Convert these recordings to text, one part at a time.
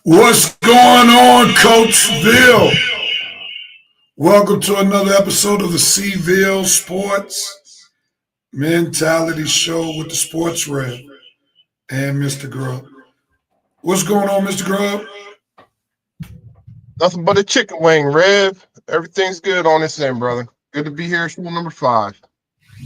What's going on, Coachville? Welcome to another episode of the Seville Sports Mentality Show with the Sports Rev and Mr. Grub. What's going on, Mr. Grub? Nothing but a chicken wing, Rev. Everything's good on this end, brother. Good to be here. Show number 5.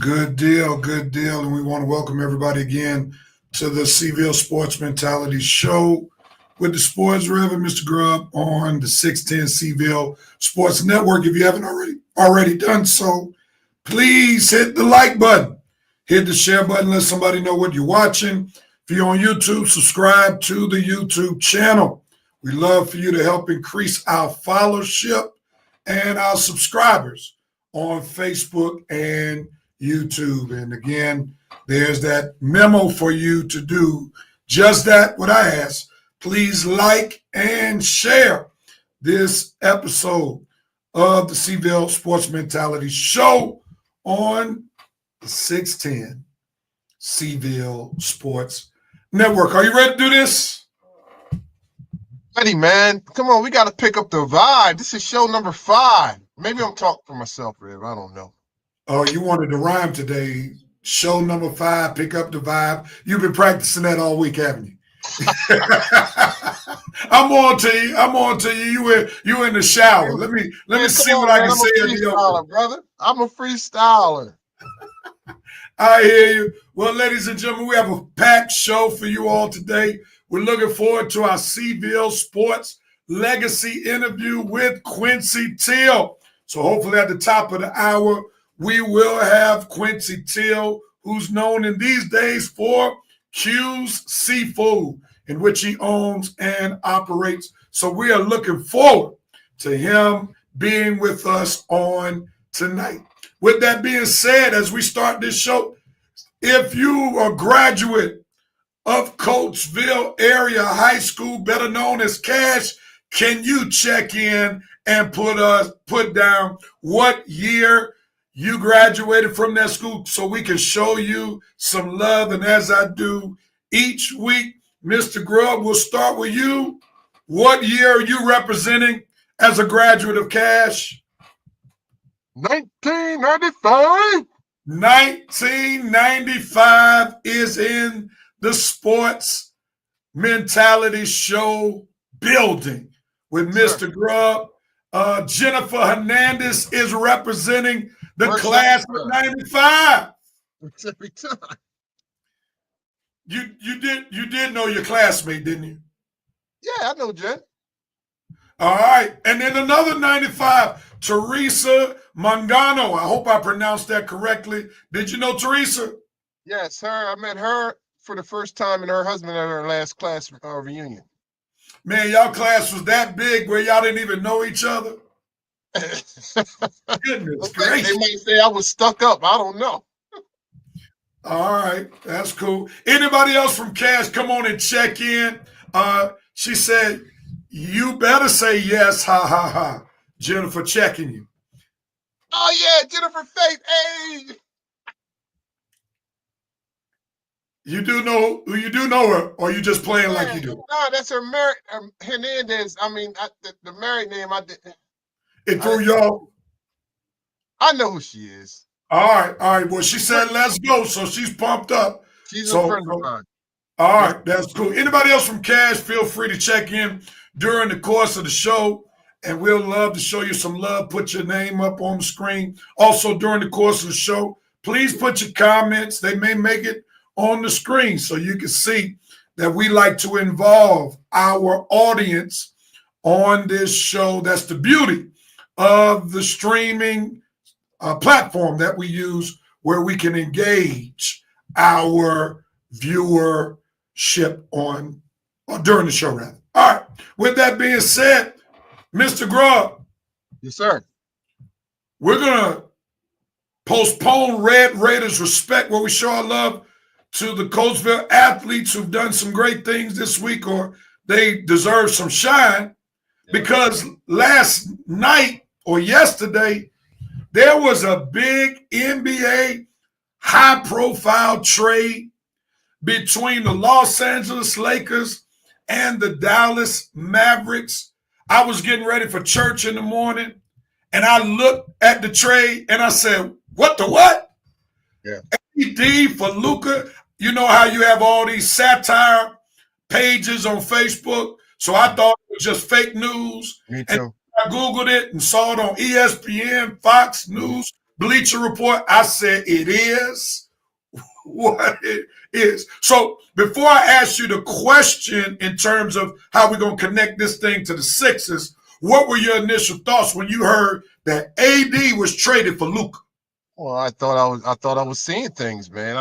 Good deal, good deal. And we want to welcome everybody again to the Seville Sports Mentality Show with the Sports Rev and Mr. Grub on the 610 Seville Sports Network. If you haven't already done so, please hit the like button. Hit the share button. Let somebody know what you're watching. If you're on YouTube, subscribe to the YouTube channel. We love for you to help increase our followership and our subscribers on Facebook and YouTube. And again, there's that memo for you to do just that, what I asked. Please like and share this episode of the Seville Sports Mentality Show on the 610 Seville Sports Network. Are you ready to do this? Ready, man. Come on, we got to pick up the vibe. This is show number 5. Maybe I'm talking for myself, Rev. I don't know. Oh, you wanted to rhyme today. Show number 5, pick up the vibe. You've been practicing that all week, haven't you? I'm on to you. You in the shower. Let me see what I can say. I'm a freestyler, brother. I'm a freestyler. I hear you. Well, ladies and gentlemen, we have a packed show for you all today. We're looking forward to our Seville Sports Legacy interview with Quincy Teel. So hopefully at the top of the hour, we will have Quincy Teel, who's known in these days for Q's Seafood, in which he owns and operates. So we are looking forward to him being with us on tonight. With that being said, as we start this show, if you are a graduate of Coatesville area high school, better known as Cash, can you check in and put down what year you graduated from that school so we can show you some love? And as I do each week, Mr. Grub, we'll start with you. What year are you representing as a graduate of Cash? 1995. 1995 is in the Sports Mentality Show building with Mr. Grub. Jennifer Hernandez is representing the class of 95. Every time. You did know your classmate, didn't you? Yeah, I know, Jen. All right. And then another 95, Teresa Mangano. I hope I pronounced that correctly. Did you know Teresa? Yes, her. I met her for the first time and her husband at her last class reunion. Man, y'all class was that big where y'all didn't even know each other? Goodness gracious. They might say I was stuck up. I don't know. All right, that's cool. Anybody else from Cash, come on and check in. She said, you better say yes, ha, ha, ha. Jennifer checking you. Oh, yeah, Jennifer Faith. Hey. You do know her, or you just playing like you do? No, that's her Hernandez. I mean, the married name, I did. It threw y'all? I know who she is. All right. Well, she said let's go, so she's pumped up. She's a friend of mine. All right, that's cool. Anybody else from Cash, feel free to check in during the course of the show, and we'll love to show you some love. Put your name up on the screen. Also, during the course of the show, please put your comments. They may make it on the screen so you can see that we like to involve our audience on this show. That's the beauty of the streaming platform that we use, where we can engage our viewership on during the show, rather. All right. With that being said, Mr. Grub. Yes, sir. We're gonna postpone Red Raiders Respect, where we show our love to the Coatesville athletes who've done some great things this week, or they deserve some shine, because last night or yesterday, there was a big NBA high-profile trade between the Los Angeles Lakers and the Dallas Mavericks. I was getting ready for church in the morning, and I looked at the trade, and I said, what the what? Yeah. AD for Luka. You know how you have all these satire pages on Facebook? So I thought it was just fake news. Me And too. I Googled it and saw it on ESPN, Fox News, Bleacher Report. I said, it is what it is. So before I ask you the question in terms of how we're going to connect this thing to the Sixers, what were your initial thoughts when you heard that AD was traded for Luka? Well, I thought I was seeing things, man.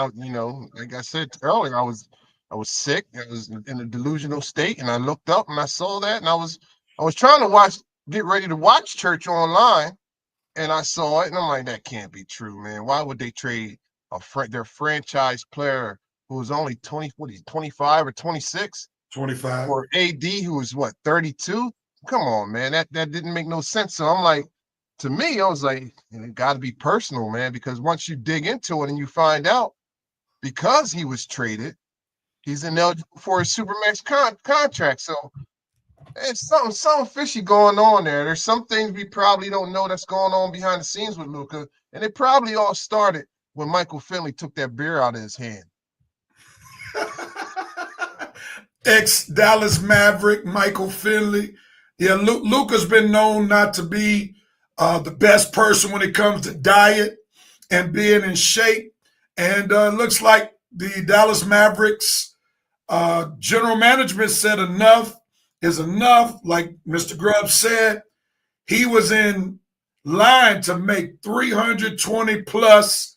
Like I said earlier, I was sick. I was in a delusional state, and I looked up and I saw that, and I was trying to get ready to watch church online, and I saw it, and I'm like, that can't be true, man. Why would they trade their franchise player who was only 25 or 26 25. for AD, who was what, 32? Come on, man. That didn't make no sense. So I'm like, to me, I was like, it got to be personal, man, because once you dig into it and you find out, because he was traded, he's ineligible for a supermax contract. So it's something fishy going on there. There's some things we probably don't know that's going on behind the scenes with Luka, and it probably all started when Michael Finley took that beer out of his hand. Ex-Dallas Maverick, Michael Finley. Yeah, Luka's been known not to be the best person when it comes to diet and being in shape. And it looks like the Dallas Mavericks general management said enough is enough. Like MistaGrub said, he was in line to make $320+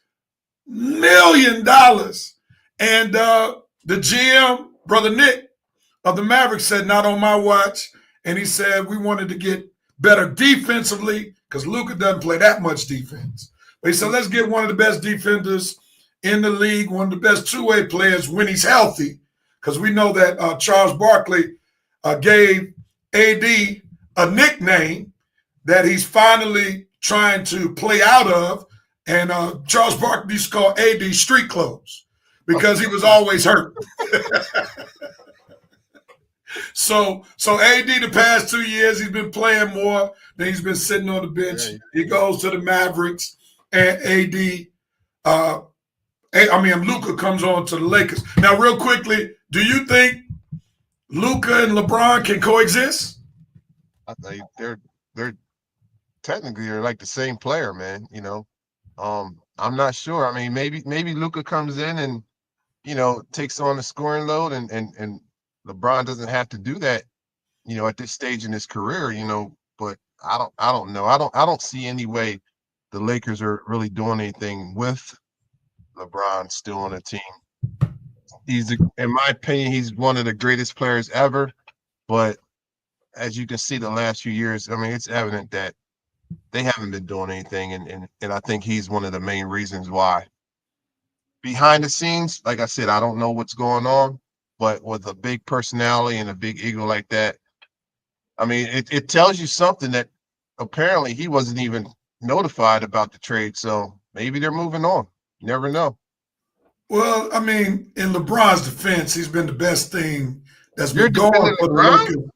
million. And the GM, Brother Nick of the Mavericks, said, not on my watch. And he said, we wanted to get better defensively because Luka doesn't play that much defense. But he said, let's get one of the best defenders in the league, one of the best two-way players when he's healthy, because we know that Charles Barkley gave AD a nickname that he's finally trying to play out of. And Charles Barkley used to call AD street clothes because he was always hurt. So AD the past 2 years, he's been playing more than he's been sitting on the bench. Yeah. He goes to the Mavericks, and Luka comes on to the Lakers. Now, real quickly, do you think Luka and LeBron can coexist? I think they're technically like the same player, man. I'm not sure. I mean, maybe Luka comes in and takes on the scoring load, and LeBron doesn't have to do that, at this stage in his career, but I don't know. I don't see any way the Lakers are really doing anything with LeBron still on the team. In my opinion, he's one of the greatest players ever, but as you can see the last few years, I mean, it's evident that they haven't been doing anything, and I think he's one of the main reasons why. Behind the scenes, like I said, I don't know what's going on. But with a big personality and a big ego like that, I mean, it tells you something that apparently he wasn't even notified about the trade. So maybe they're moving on. You never know. Well, I mean, in LeBron's defense, he's been the best thing that's been going for the Lakers.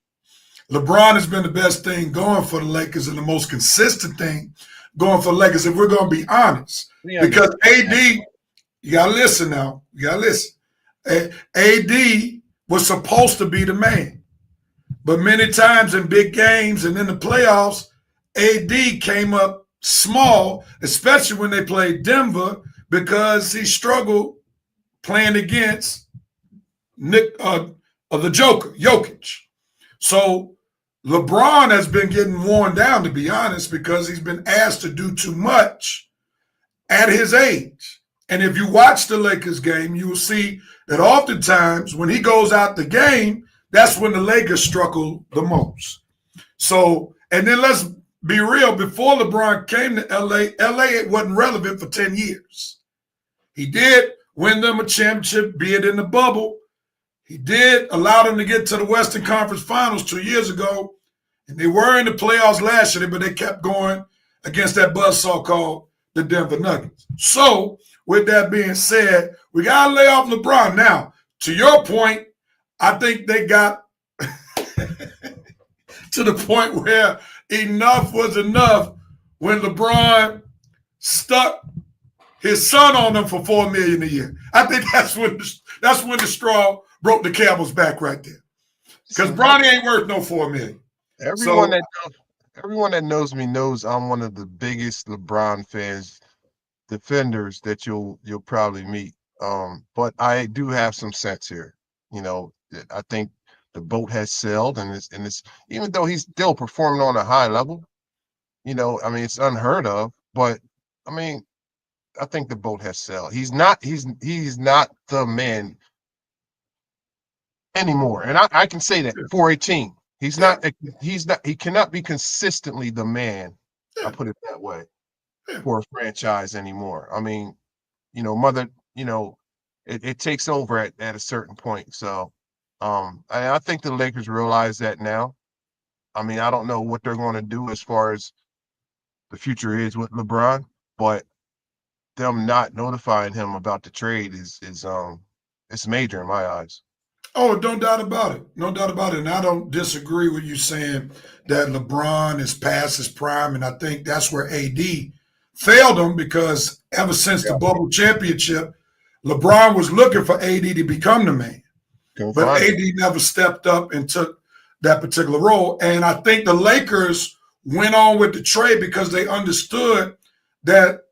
LeBron has been the best thing going for the Lakers and the most consistent thing going for the Lakers, if we're going to be honest. Yeah, because AD, you got to listen now. You got to listen. AD was supposed to be the man. But many times in big games and in the playoffs, AD came up small, especially when they played Denver, because he struggled playing against the Joker, Jokic. So LeBron has been getting worn down, to be honest, because he's been asked to do too much at his age. And if you watch the Lakers game, you will see that oftentimes when he goes out the game, that's when the Lakers struggle the most. So, and then let's be real, before LeBron came to LA wasn't relevant for 10 years. He did win them a championship, be it in the bubble. He did allow them to get to the Western Conference Finals 2 years ago. And they were in the playoffs last year, but they kept going against that buzzsaw called the Denver Nuggets. So, with that being said, we got to lay off LeBron. Now, to your point, I think they got to the point where enough was enough when LeBron stuck his son on them for $4 million a year. I think that's when the straw broke the camel's back right there. Because Bronny ain't worth no $4 million. Everyone that knows me knows I'm one of the biggest LeBron fans, defenders that you'll probably meet. But I do have some sense here. I think the boat has sailed, and it's even though he's still performing on a high level, I mean, it's unheard of. But I mean, I think the boat has sailed. He's not the man anymore, and I can say that for a team. He cannot be consistently the man. I put it that way for a franchise anymore. I mean, it takes over at a certain point. So, I think the Lakers realize that now. I mean, I don't know what they're going to do as far as the future is with LeBron, but them not notifying him about the trade is it's major in my eyes. Oh, no doubt about it. No doubt about it. And I don't disagree with you saying that LeBron is past his prime. And I think that's where AD failed him, because ever since the bubble championship, LeBron was looking for AD to become the man. But AD never stepped up and took that particular role. And I think the Lakers went on with the trade because they understood that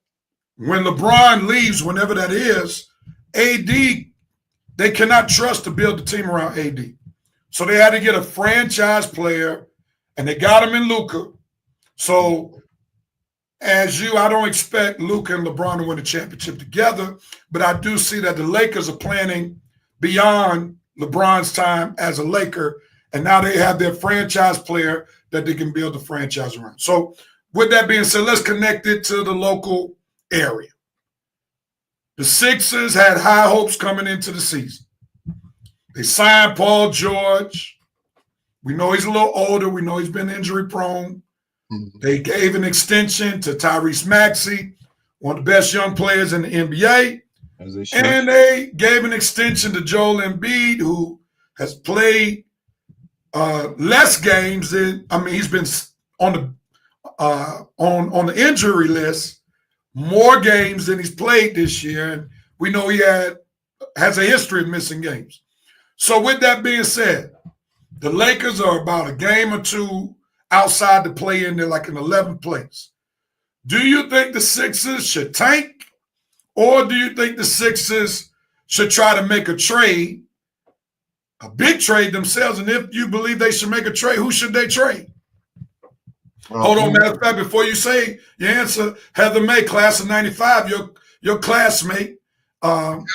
when LeBron leaves, whenever that is, AD, they cannot trust to build the team around AD. So they had to get a franchise player, and they got him in Luka. So I don't expect Luka and LeBron to win a championship together, but I do see that the Lakers are planning beyond LeBron's time as a Laker, and now they have their franchise player that they can build the franchise around. So with that being said, let's connect it to the local area. The Sixers had high hopes coming into the season. They signed Paul George. We know he's a little older. We know he's been injury prone. Mm-hmm. They gave an extension to Tyrese Maxey, one of the best young players in the NBA. And they gave an extension to Joel Embiid, who has played less games than, he's been on the injury list more games than he's played this year, and we know he has a history of missing games. So with that being said, the Lakers are about a game or two outside the play-in. They're like in 11th place. Do you think the Sixers should tank, or do you think the Sixers should try to make a trade, a big trade themselves? And if you believe they should make a trade, who should they trade? Hold on, matter of fact, before you say your answer, Heather May, class of 95, your classmate. Hello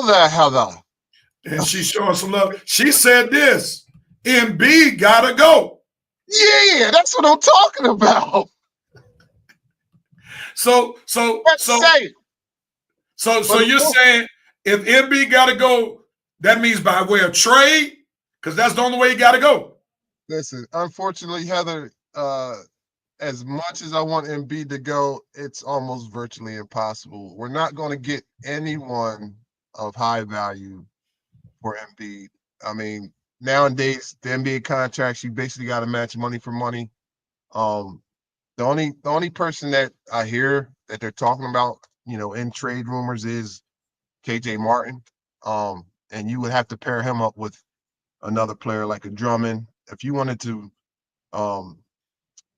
there, Heather. And she's showing some love. She said this: Embiid gotta go. Yeah, that's what I'm talking about. So you're saying if Embiid gotta go, that means by way of trade, because that's the only way he gotta go. Listen, unfortunately, Heather, as much as I want Embiid to go, it's almost virtually impossible. We're not going to get anyone of high value for Embiid. I mean, nowadays, the NBA contracts, you basically got to match money for money. The only person that I hear that they're talking about, in trade rumors is KJ Martin. And you would have to pair him up with another player like a Drummond. If you wanted to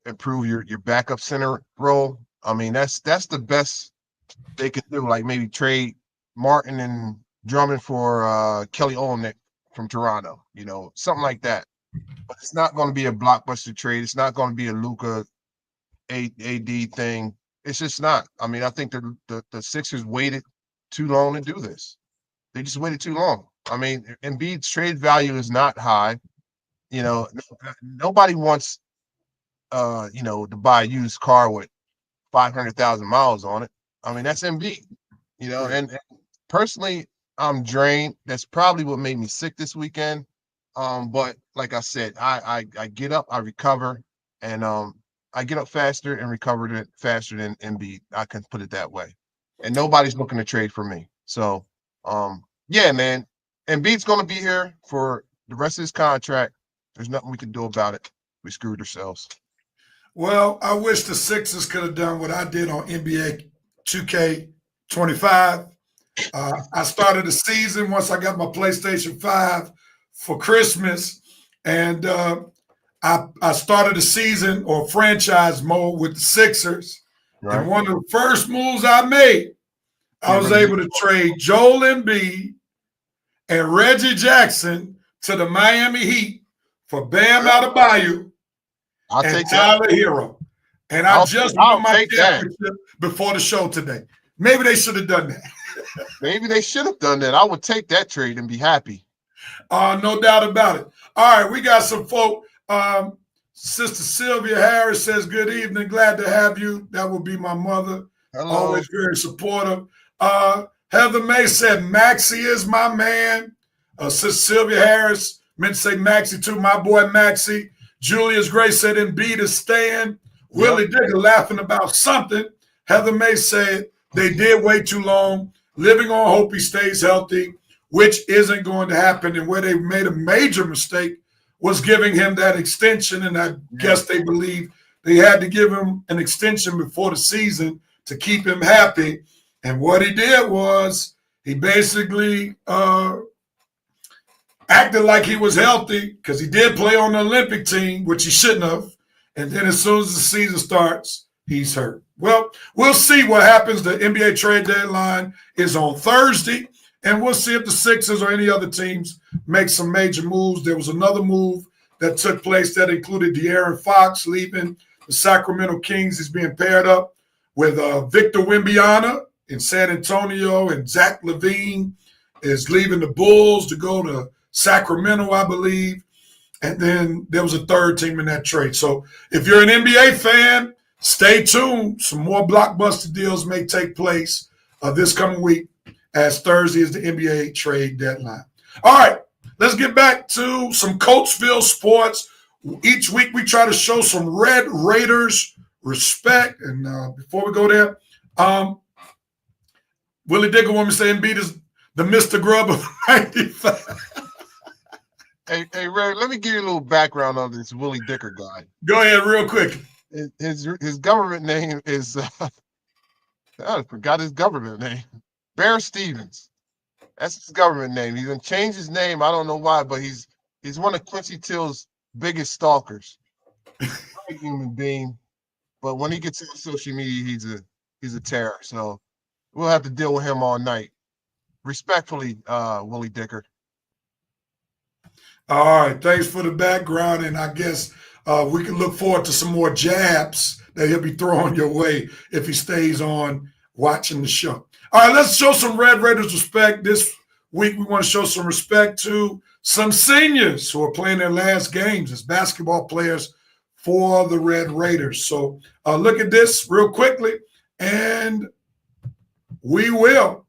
improve your backup center role, I mean, that's the best they could do. Like maybe trade Martin and Drummond for Kelly Olynyk from Toronto, something like that. But it's not going to be a blockbuster trade. It's not going to be a Luka AD thing. It's just not. I mean, I think the Sixers waited too long to do this. They just waited too long. I mean, Embiid's trade value is not high. Nobody wants, to buy a used car with 500,000 miles on it. I mean, that's Embiid, and personally, I'm drained. That's probably what made me sick this weekend. But like I said, I get up, I recover, and I get up faster and recover faster than Embiid. I can put it that way. And nobody's looking to trade for me. So, yeah, man, Embiid's going to be here for the rest of his contract. There's nothing we can do about it. We screwed ourselves. Well, I wish the Sixers could have done what I did on NBA 2K25. I started the season once I got my PlayStation 5 for Christmas, and I started the season or franchise mode with the Sixers. Right. And one of the first moves I made, I was able to trade Joel Embiid and Reggie Jackson to the Miami Heat for Bam Adebayo and Tyler Hero. And I just won my championship before the show today. Maybe they should have done that. Maybe they should have done that. I would take that trade and be happy. No doubt about it. All right, we got some folk. Sister Sylvia Harris says, good evening. Glad to have you. That will be my mother. Hello. Always very supportive. Heather May said, Maxie is my man. Sister Sylvia Harris meant to say Maxie too. My boy Maxie. Julius Gray said, Embiid is staying. Willie Digger laughing about something. Heather May said, they did way too long. Living on hope he stays healthy, which isn't going to happen. And where they made a major mistake was giving him that extension. And I guess they believe they had to give him an extension before the season to keep him happy. And what he did was he basically acted like he was healthy because he did play on the Olympic team, which he shouldn't have. And then as soon as the season starts, he's hurt. Well, we'll see what happens. The NBA trade deadline is on Thursday, and we'll see if the Sixers or any other teams make some major moves. There was another move that took place that included De'Aaron Fox leaving the Sacramento Kings. He's being paired up with Victor Wembanyama in San Antonio, and Zach LaVine is leaving the Bulls to go to Sacramento, I believe. And then there was a third team in that trade. So if you're an NBA fan, stay tuned. Some more blockbuster deals may take place this coming week, as Thursday is the NBA trade deadline. All right, let's get back to some Coatesville sports. Each week we try to show some Red Raiders respect. And before we go there, Willie Digger want me to say Embiid is the MistaGrub of 95. Hey, Ray, let me give you a little background on this Willie Dicker guy. Go ahead real quick. His government name is I forgot his government name. Bear Stevens. That's his government name. He's gonna change his name. I don't know why, but he's one of Quincy Teel's biggest stalkers. Great human being, but when he gets on social media, he's a terror. So we'll have to deal with him all night. Respectfully, Willie Dicker. All right, thanks for the background, and I guess we can look forward to some more jabs that he'll be throwing your way if he stays on watching the show. All right, let's show some Red Raiders respect. This week we want to show some respect to some seniors who are playing their last games as basketball players for the Red Raiders. So look at this real quickly, and we will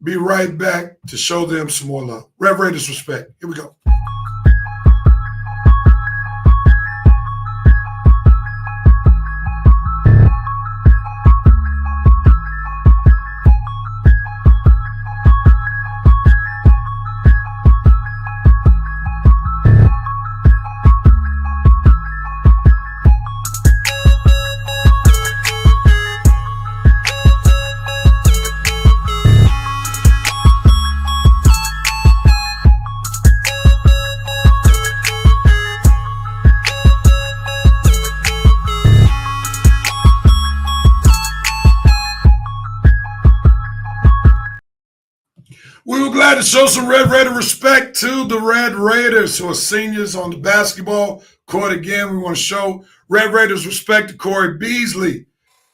be right back to show them some more love. Red Raiders respect. Here we go. We were glad to show some Red Raider respect to the Red Raiders who are seniors on the basketball court. Again, we want to show Red Raiders respect to Corey Beasley,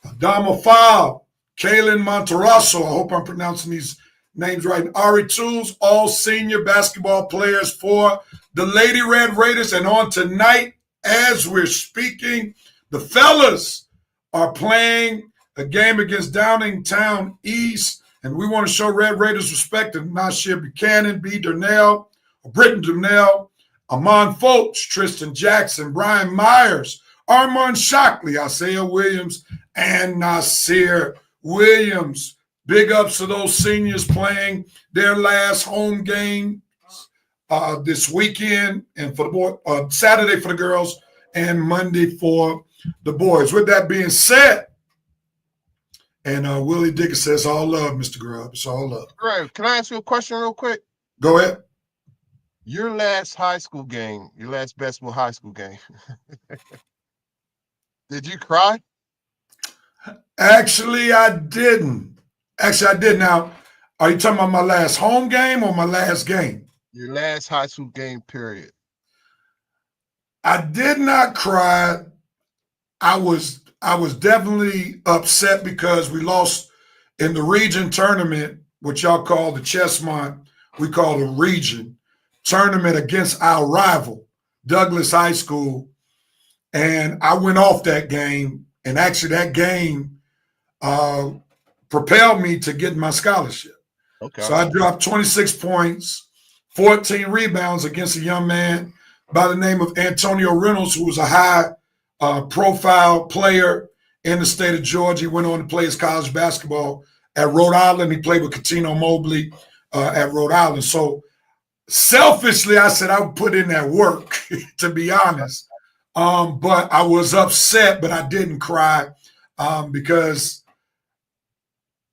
Adama Fowle, Kalen Monterosso. I hope I'm pronouncing these names right. And Ari Tools, all senior basketball players for the Lady Red Raiders. And on tonight, as we're speaking, the fellas are playing a game against Downingtown East. And we want to show Red Raiders respect to Nasir Buchanan, B. Durnell, Britton Durnell, Amon Folks, Tristan Jackson, Brian Myers, Armand Shockley, Isaiah Williams, and Nasir Williams. Big ups to those seniors playing their last home game this weekend, and for the boy, Saturday for the girls, and Monday for the boys. With that being said, and Willie Dickens says, all love, Mr. Grubb. It's all love. Right. Can I ask you a question real quick? Go ahead. Your last high school game, your last basketball high school game, did you cry? Actually, I didn't. Actually, I did. Now, are you talking about my last home game or my last game? Your last high school game, period. I did not cry. I was definitely upset because we lost in the region tournament, which y'all call the Chestmont, we call the region tournament against our rival, Douglas High School. And I went off that game. And actually that game propelled me to get my scholarship. Okay. So I dropped 26 points, 14 rebounds against a young man by the name of Antonio Reynolds, who was a high profile player in the state of Georgia. He went on to play his college basketball at Rhode Island. He played with Catino Mobley at Rhode Island. So selfishly, I said I would put in that work, to be honest. But I was upset, but I didn't cry because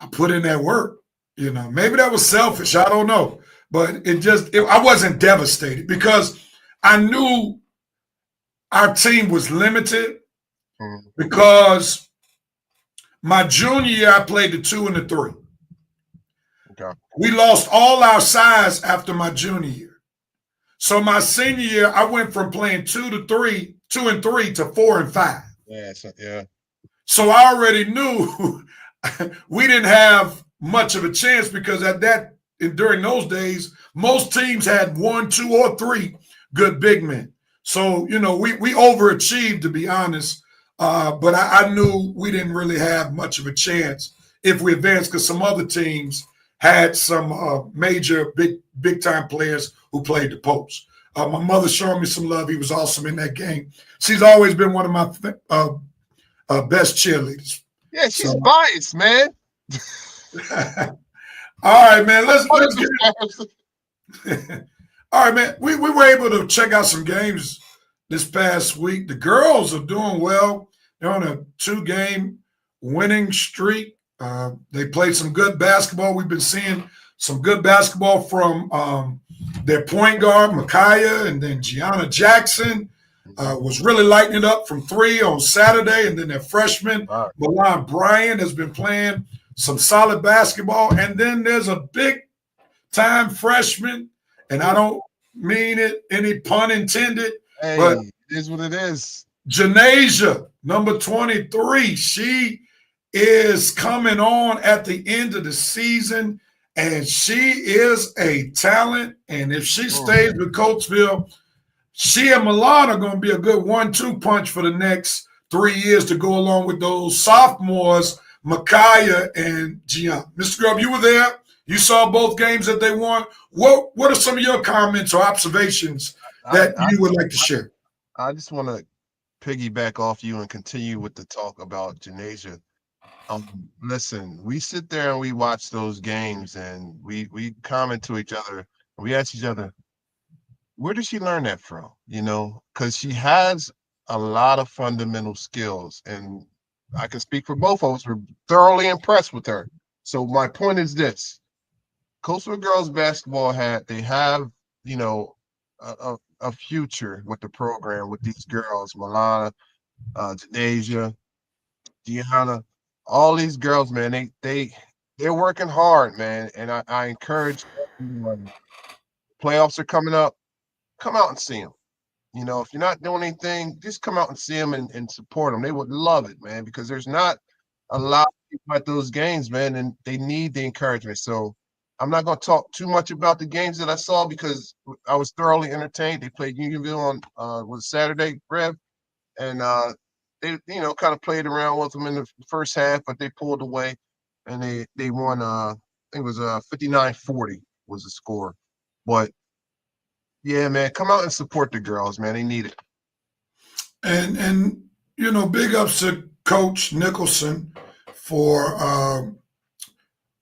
I put in that work. You know, maybe that was selfish. I don't know. But I wasn't devastated because I knew our team was limited because my junior year, I played the 2 and the 3. Okay. We lost all our size after my junior year. So my senior year, I went from playing 2 and 3 to 4 and 5. Yeah. So I already knew we didn't have much of a chance because during those days, most teams had 1, 2, or 3 good big men. So, you know, we overachieved, to be honest. But I knew we didn't really have much of a chance if we advanced because some other teams had some major big time players who played the post. My mother showed me some love. He was awesome in that game. She's always been one of my best cheerleaders. Yeah, she's biased, man. All right, man. Let's get it. All right, man. We were able to check out some games this past week. The girls are doing well. They're on a 2-game winning streak. They played some good basketball. We've been seeing some good basketball from their point guard, Micaiah, and then Gianna Jackson was really lighting it up from 3 on Saturday. And then their freshman, Milan Bryant, has been playing some solid basketball. And then there's a big-time freshman, and I don't mean it, any pun intended, but it is what it is. Janasia, number 23, she is coming on at the end of the season, and she is a talent. And if she stays with Coatesville, she and Milan are going to be a good 1-2 punch for the next 3 years to go along with those sophomores, Micaiah and Gian. Mr. Grubb, you were there. You saw both games that they won. What are some of your comments or observations that you would like to share? I just want to piggyback off you and continue with the talk about Janasia. Listen, we sit there and we watch those games and we comment to each other. And we ask each other, where did she learn that from? You know, because she has a lot of fundamental skills, and I can speak for both of us. We're thoroughly impressed with her. So my point is this: Coastal girls basketball have, you know, a future with the program with these girls, Milana, Janasia, Gianna, all these girls, man. They're working hard, man, and I encourage everyone. Playoffs are coming up. Come out and see them. You know, if you're not doing anything, just come out and see them and support them. They would love it, man, because there's not a lot of people at those games, man, and they need the encouragement. So I'm not going to talk too much about the games that I saw because I was thoroughly entertained. They played Unionville on Saturday, Rev, and they, you know, kind of played around with them in the first half, but they pulled away and they won. I think it was 59-40 was the score. But yeah, man, come out and support the girls, man. They need it. And you know, big ups to Coach Nicholson for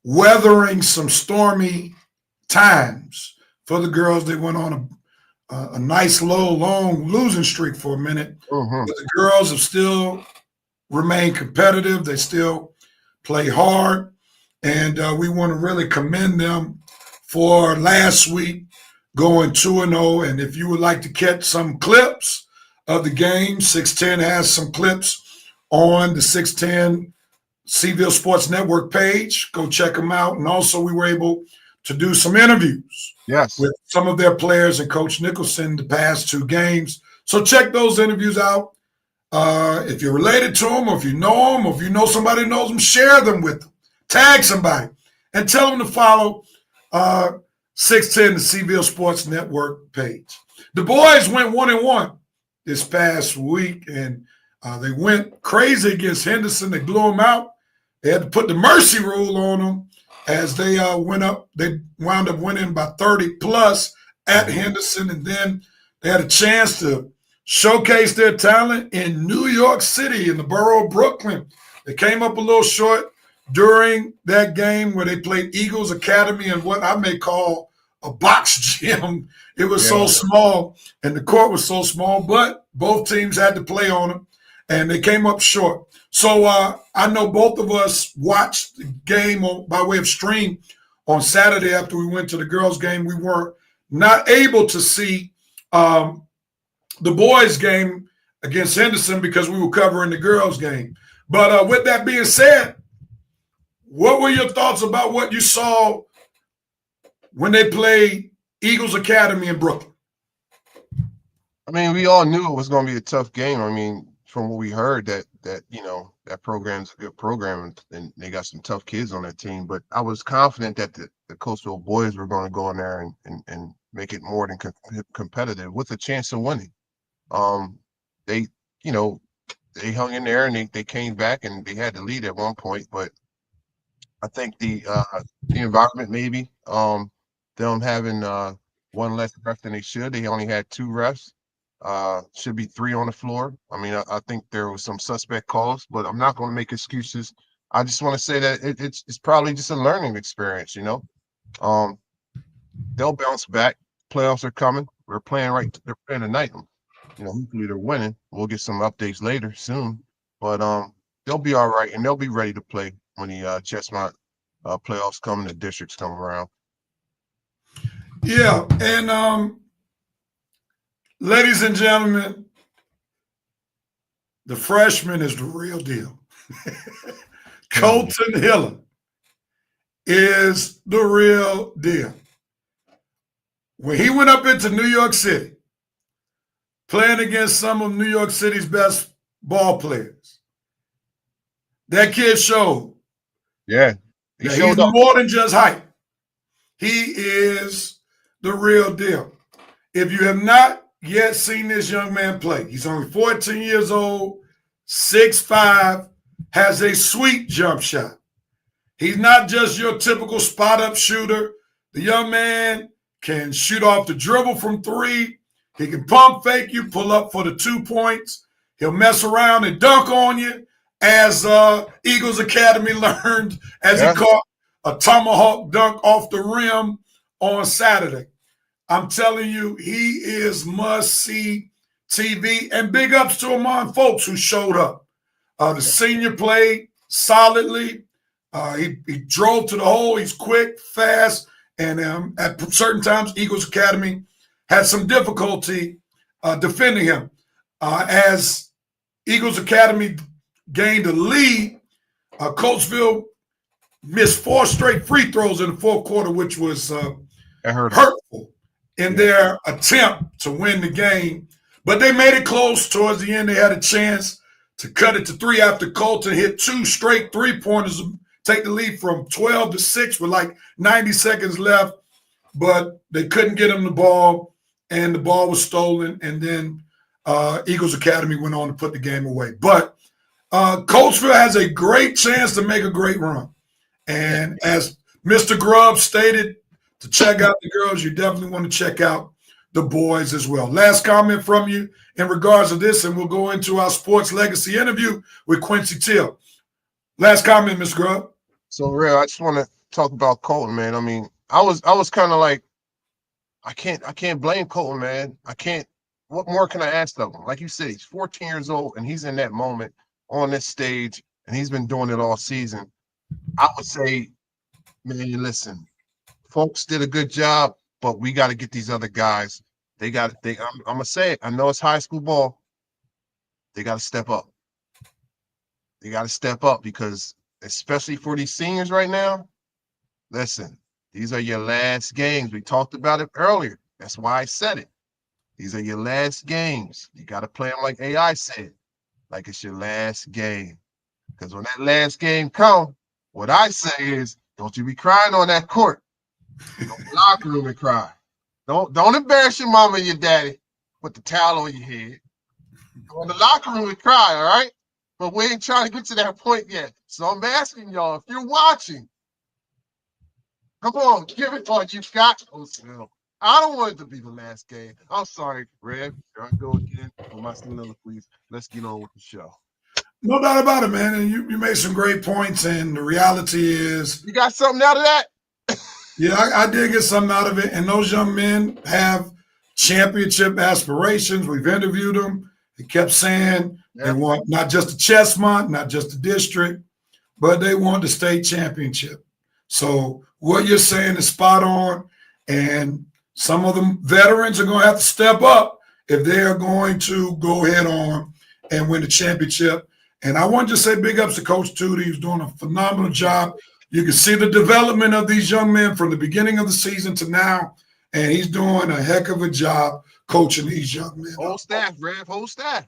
weathering some stormy times for the girls. They went on a nice, long losing streak for a minute. Mm-hmm. But the girls have still remained competitive. They still play hard. And we want to really commend them for last week going 2-0. And if you would like to catch some clips of the game, 610 has some clips on the 610 Seville Sports Network page. Go check them out. And also we were able to do some interviews with some of their players and Coach Nicholson the past 2 games. So check those interviews out. If you're related to them, or if you know them, or if you know somebody who knows them, share them with them. Tag somebody and tell them to follow 610 the Seville Sports Network page. The boys went 1-1 this past week, and they went crazy against Henderson. They blew them out. They had to put the mercy rule on them as they went up. They wound up winning by 30 plus at Henderson, and then they had a chance to showcase their talent in New York City, in the borough of Brooklyn. They came up a little short during that game where they played Eagles Academy in what I may call a box gym. It was so small, and the court was so small, but both teams had to play on them, and they came up short. So I know both of us watched the game by way of stream on Saturday after we went to the girls' game. We were not able to see the boys' game against Henderson because we were covering the girls' game. But with that being said, what were your thoughts about what you saw when they played Eagles Academy in Brooklyn? I mean, we all knew it was going to be a tough game. I mean, from what we heard, that that program's a good program, and they got some tough kids on that team. But I was confident that the Coastal boys were going to go in there and make it more than competitive with a chance of winning. They hung in there, and they came back, and they had the lead at one point. But I think the environment, maybe them having one less ref than they should. They only had 2 refs. Should be 3 on the floor. I mean, I think there was some suspect calls, but I'm not going to make excuses. I just want to say that it's probably just a learning experience. They'll bounce back. Playoffs are coming. They're playing tonight. Hopefully they're winning. We'll get some updates later soon, but they'll be all right, and they'll be ready to play when the Chestnut playoffs come and the districts come around. Yeah, and ladies and gentlemen, the freshman is the real deal. Colton Hiller is the real deal. When he went up into New York City, playing against some of New York City's best ball players, that kid showed. Yeah, he's more than just hype. He is the real deal. If you have not yet seen this young man play, he's only 14 years old, 6'5", has a sweet jump shot. He's not just your typical spot-up shooter. The young man can shoot off the dribble from 3. He can pump fake you, pull up for the 2 points. He'll mess around and dunk on you, as Eagles Academy learned as he caught a tomahawk dunk off the rim on Saturday. I'm telling you, he is must-see TV. And big ups to Amon Folks, who showed up. The senior played solidly. He drove to the hole. He's quick, fast, and at certain times, Eagles Academy had some difficulty defending him. As Eagles Academy gained a lead, Coatesville missed 4 straight free throws in the fourth quarter, which was hurtful in their attempt to win the game. But they made it close towards the end. They had a chance to cut it to 3 after Colton hit 2 straight 3-pointers, take the lead from 12 to 6 with like 90 seconds left. But they couldn't get him the ball, and the ball was stolen. And then Eagles Academy went on to put the game away. But Coatesville has a great chance to make a great run. And as MistaGrub stated, to check out the girls, you definitely want to check out the boys as well. Last comment from you in regards to this, and we'll go into our sports legacy interview with Quincy Teel. Last comment, Ms. Grubb. So, Rev, I just want to talk about Colton, man. I mean, I was kind of like I can't blame Colton, man. I can't. What more can I ask of him? Like you said, he's 14 years old and he's in that moment on this stage and he's been doing it all season. I would say, man, listen, folks did a good job, but we got to get these other guys. I'm gonna say it. I know it's high school ball. They got to step up. They got to step up because, especially for these seniors right now, listen, these are your last games. We talked about it earlier. That's why I said it. These are your last games. You got to play them like AI said, like it's your last game. Because when that last game comes, what I say is, don't you be crying on that court. Go to the locker room and cry. Don't embarrass your mama and your daddy with the towel on your head. Go in the locker room and cry, all right? But we ain't trying to get to that point yet. So I'm asking y'all, if you're watching, come on, give it all you got. I don't want it to be the last game. I'm sorry, Rev. Here I go again with my soliloquies. Let's get on with the show. No doubt about it, man. And you made some great points. And the reality is, you got something out of that? Yeah, I did get something out of it. And those young men have championship aspirations. We've interviewed them. They kept saying they want not just a Chestnut, not just a district, but they want the state championship. So what you're saying is spot on. And some of them veterans are going to have to step up if they are going to go head on and win the championship. And I want to just say big ups to Coach Tootie, who's doing a phenomenal job. You can see the development of these young men from the beginning of the season to now, and he's doing a heck of a job coaching these young men. Whole staff, Rev, whole staff.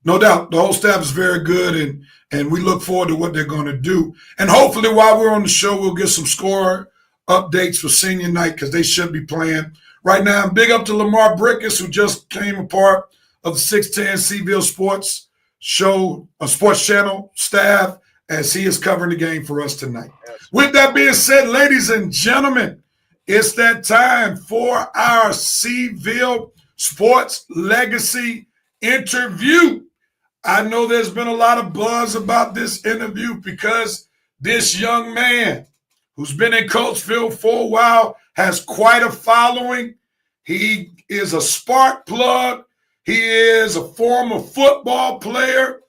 No doubt. The whole staff is very good, and we look forward to what they're going to do. And hopefully while we're on the show, we'll get some score updates for senior night because they should be playing. Right now, big up to Lamar Brickus, who just came a part of the 610 Seville Sports Show, a sports channel staff, as he is covering the game for us tonight. With that being said, ladies and gentlemen, it's that time for our Seville Sports Legacy interview. I know there's been a lot of buzz about this interview because this young man who's been in Coatesville for a while has quite a following. He is a spark plug. He is a former football player.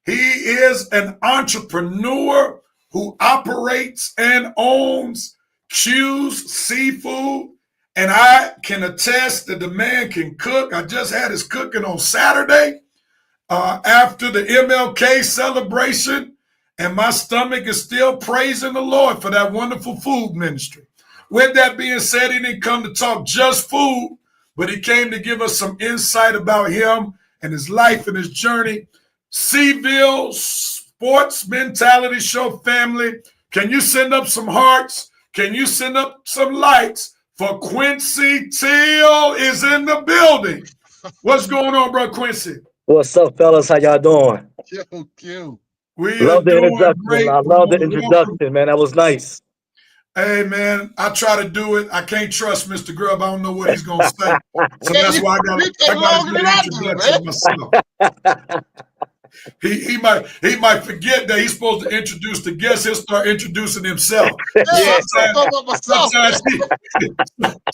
He is an entrepreneur who operates and owns Q's Seafood. And I can attest that the man can cook. I just had his cooking on Saturday after the MLK celebration. And my stomach is still praising the Lord for that wonderful food ministry. With that being said, he didn't come to talk just food, but he came to give us some insight about him and his life and his journey. Seville Sports Mentality Show family, can you send up some hearts? Can you send up some lights for Quincy? Teel is in the building. What's going on, bro, Quincy? What's up, fellas? How y'all doing? Q. We love the introduction. Great. I love the introduction, man. That was nice. Hey, man, I try to do it. I can't trust Mr. Grub. I don't know what he's going to say. So that's why I got to do the introduction myself. He might forget that he's supposed to introduce the guest. He'll start introducing himself.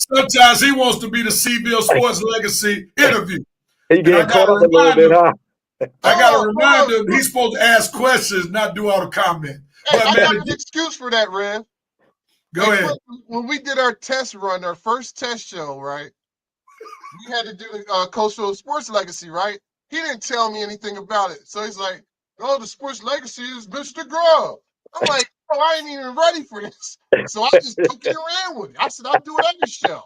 Sometimes he wants to be the Seville Sports Legacy interview. He getting caught up a little bit, huh? I got to remind him he's supposed to ask questions, not do all the comment. Hey, I got an excuse for that, Rev. Go ahead. When we did our test run, our first test show, right? We had to do Coastal Sports Legacy, right? He didn't tell me anything about it. So he's like, oh, the Sports Legacy is MistaGrub. I'm like, oh, I ain't even ready for this. So I just took it and ran with it. I said, I'll do it every show.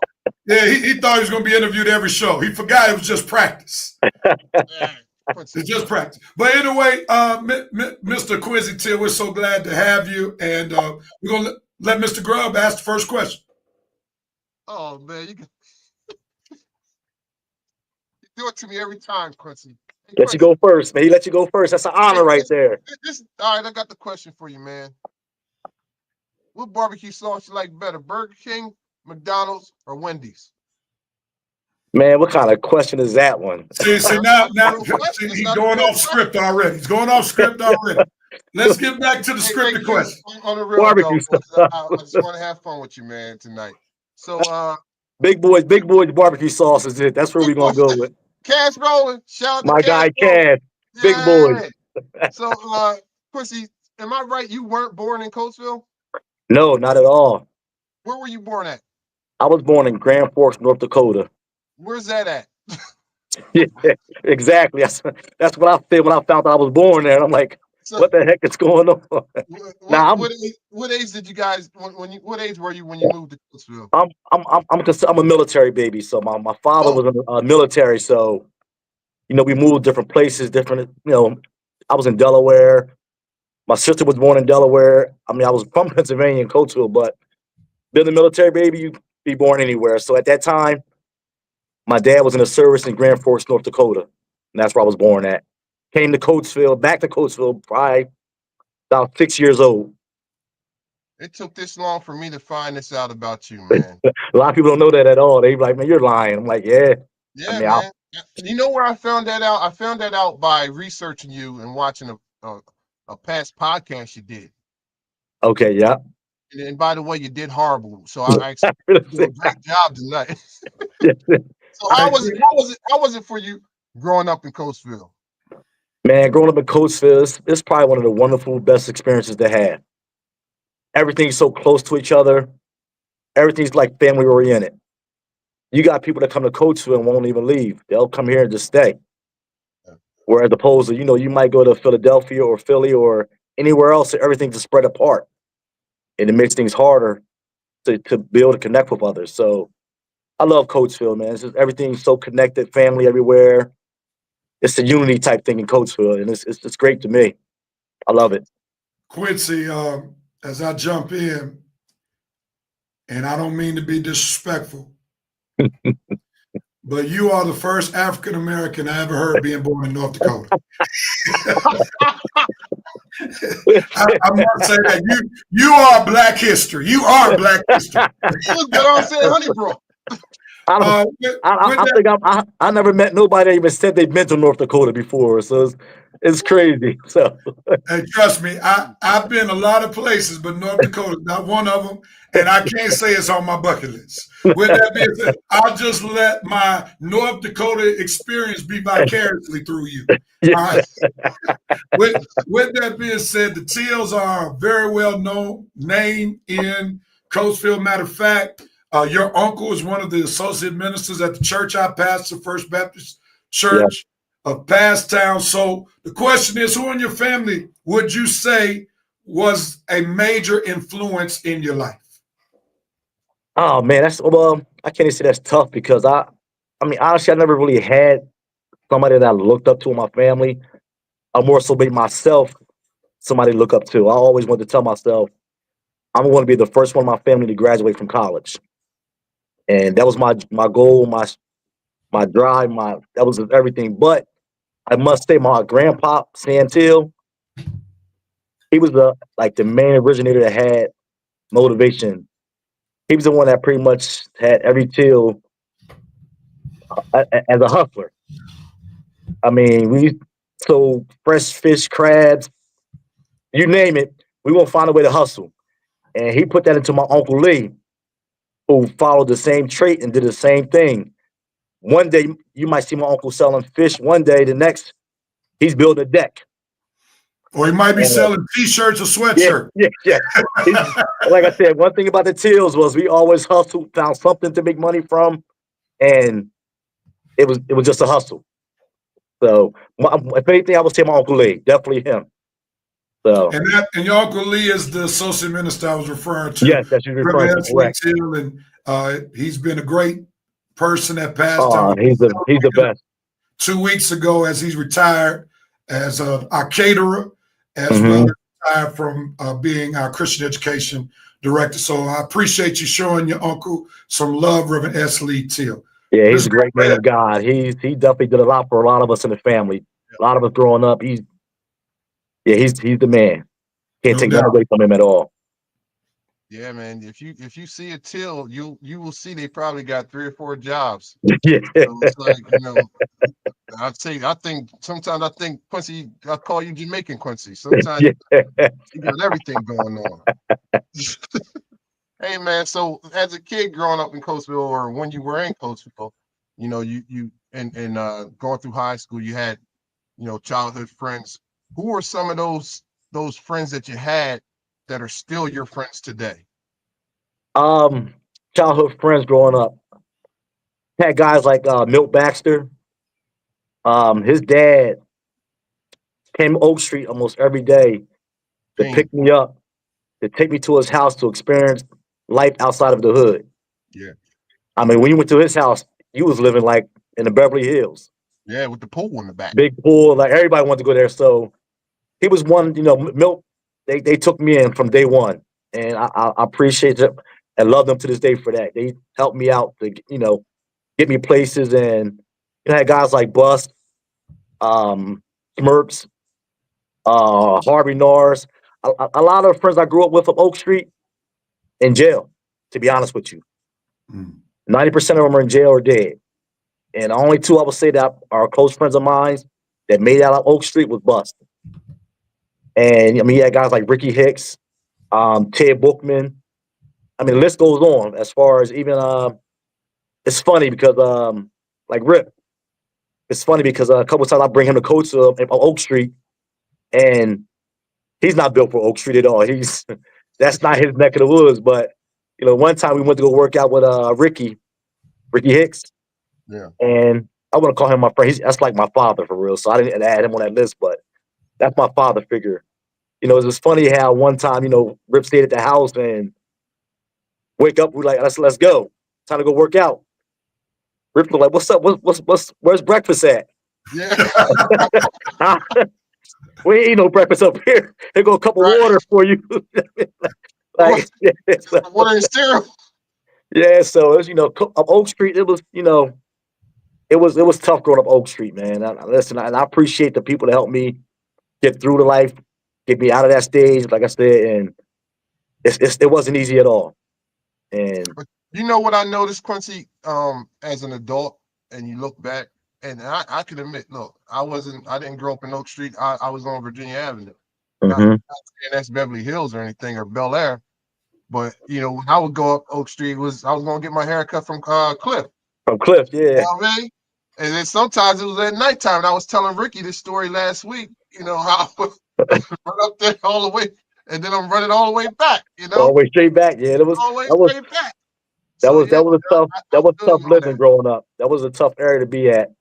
Yeah, he thought he was going to be interviewed every show. He forgot it was just practice. It's just practice. But anyway, Mr. Quincy Teel, we're so glad to have you. And we're going to let Mr. Grub ask the first question. Oh, man, you do it to me every time, Quincy. Hey, let you go first, man. He let you go first. That's an honor right there. All right, I got the question for you, man. What barbecue sauce you like better, Burger King, McDonald's, or Wendy's? Man, what kind of question is that one? See now he's going off script already. He's going off script already. Let's get back to the scripted question. On the real barbecue stuff. I just want to have fun with you, man, tonight. So Big boys barbecue sauce is it. That's where we're gonna go with. Cash rolling. Shout out to My Cash guy rolling. Cash. Big boys. Yeah. So, Quincy, am I right? You weren't born in Coatesville? No, not at all. Where were you born at? I was born in Grand Forks, North Dakota. Where's that at? Yeah, exactly. That's what I said when I found out I was born there. And I'm like, So, what the heck is going on? Now what age did you guys what age were you when you moved to Coatesville? I'm a military baby. So my father Oh, was in the military. So we moved different places, different. I was in Delaware. My sister was born in Delaware. I mean, I was from Pennsylvania in Coatesville, but being a military baby, you be born anywhere. So at that time, my dad was in the service in Grand Forks, North Dakota, and that's where I was born at. Came to Coatesville, back to Coatesville, probably about 6 years old. it took this long for me to find this out about you, man. A lot of people don't know that at all. They be like, "Man, you're lying." I'm like, "Yeah." I Yeah, mean, man. You know where I found that out? I found that out by researching you and watching a past podcast you did. okay, yeah. And by the way, you did horrible. So I expect you to do a great job tonight. So I how was it for you growing up in Coatesville? Man, growing up in Coatesville, it's probably one of the wonderful, best experiences to have. Everything's so close to each other. Everything's like family oriented. You got people that come to Coatesville and won't even leave. They'll come here and just stay. Whereas opposed to, you might go to Philadelphia or Philly or anywhere else, and everything's just spread apart. And it makes things harder to build and connect with others. So I love Coatesville, man. It's just everything's so connected, family everywhere. It's a unity type thing in Coatesville, and it's just great to me. I love it. Quincy, as I jump in, and I don't mean to be disrespectful, but you are the first African American I ever heard being born in North Dakota. I must say that you are Black history. You are Black history. Look good on saying honey, bro. I never met nobody that even said they've been to North Dakota before, so it's crazy. So hey, trust me, I've been a lot of places, but North Dakota is not one of them, and I can't say it's on my bucket list. With that being said, I'll just let my North Dakota experience be vicariously through you. yeah. All right. With that being said, the Teals are a very well known name in Coatesville. Matter of fact, your uncle is one of the associate ministers at the church I pastor, First Baptist Church of Passtown. So the question is, who in your family would you say was a major influence in your life? Oh man, I can't even say that's tough because I mean honestly I never really had somebody that I looked up to in my family. I more so made myself somebody to look up to. I always wanted to tell myself I'm going to be the first one in my family to graduate from college, and that was my goal, my drive, that was everything. But I must say, my grandpa Teel, he was the main originator that had motivation. He was the one that pretty much had every Teel as a hustler. I mean, we sold fresh fish, crabs, you name it. We won't find a way to hustle. And he put that into my Uncle Lee, who followed the same trait and did the same thing. One day, you might see my uncle selling fish. One day, the next, he's building a deck. Or he might be And, selling T-shirts or sweatshirts. Yeah. Like I said, one thing about the Teals was we always hustled, found something to make money from, and it was just a hustle. So, if anything, I would say my Uncle Lee, definitely him. So, and your Uncle Lee is the associate minister I was referring to. yes, that's what you're referring to, correct. Teel, and he's been a great person that passed on. He's the best. 2 weeks ago, as he's retired as our caterer, as Mm-hmm. well as retired from being our Christian education director. So I appreciate you showing your uncle some love, Reverend S. Lee Teel. Yeah, he's a great man of God. He definitely did a lot for a lot of us in the family. A lot of us growing up. He's the man. Can't take that away from him at all. Yeah, man. If you see a Teel, you will see they probably got 3 or 4 jobs. Yeah. So it's like, sometimes I think Quincy, I call you Jamaican Quincy. Sometimes you got everything going on. Hey man, so as a kid growing up in Coatesville, or when you were in Coatesville, you and going through high school, you had childhood friends. Who were some of those friends that you had that are still your friends today? Um, Childhood friends growing up had guys like Milt Baxter. His dad came to Oak Street almost every day to King. pick me up, to take me to his house to experience life outside of the hood. Yeah, I mean, when you went to his house, you was living like in the Beverly Hills, yeah, with the pool in the back. big pool, like everybody wanted to go there. So he was one, Milt. They took me in from day one, and I appreciate them and love them to this day for that. They helped me out to get me places, and had guys like Bust, um, Smirks, Harvey Norris, a lot of friends I grew up with from Oak Street in jail. To be honest with you, Mm. 90% of them are in jail or dead, and the only two I would say that are close friends of mine that made it out of Oak Street was Bust. And I mean, you had guys like Ricky Hicks, Ted Bookman. I mean, the list goes on as far as even. It's funny because like Rip, it's funny because a couple of times I bring him to coach on Oak Street, and he's not built for Oak Street at all. He's That's not his neck of the woods. But one time we went to go work out with Ricky Hicks, Yeah. and I want to call him my friend. That's like my father for real. So I didn't add him on that list, but that's my father figure. It's just funny how one time Rip stayed at the house and wake up. We're like, let's go. Time to go work out. Rip was like, what's up? Where's breakfast at? Yeah. We ain't no breakfast up here. Here go a cup of Right. water for you. Like, Water and syrup. yeah. So it was, up Oak Street. It was, it was tough growing up Oak Street, man. Listen, and I appreciate the people that helped me get through the life, get me out of that stage. Like I said, and it wasn't easy at all. And But you know what I noticed, Quincy, as an adult, and you look back, and I can admit, look, I didn't grow up in Oak Street. I was on Virginia Avenue. Not saying that's Beverly Hills or anything, or Bel Air, but when I would go up Oak Street, I was gonna get my hair cut from Cliff. from Cliff, You yeah. know what I mean? And then sometimes it was at nighttime. And I was telling Ricky this story last week, how I would run up there all the way, and then I'm running all the way back, All the way straight back. Yeah, all the way that was straight back. that So was yeah, that was a tough I that was feel tough you on living that. growing up. That was a tough area to be at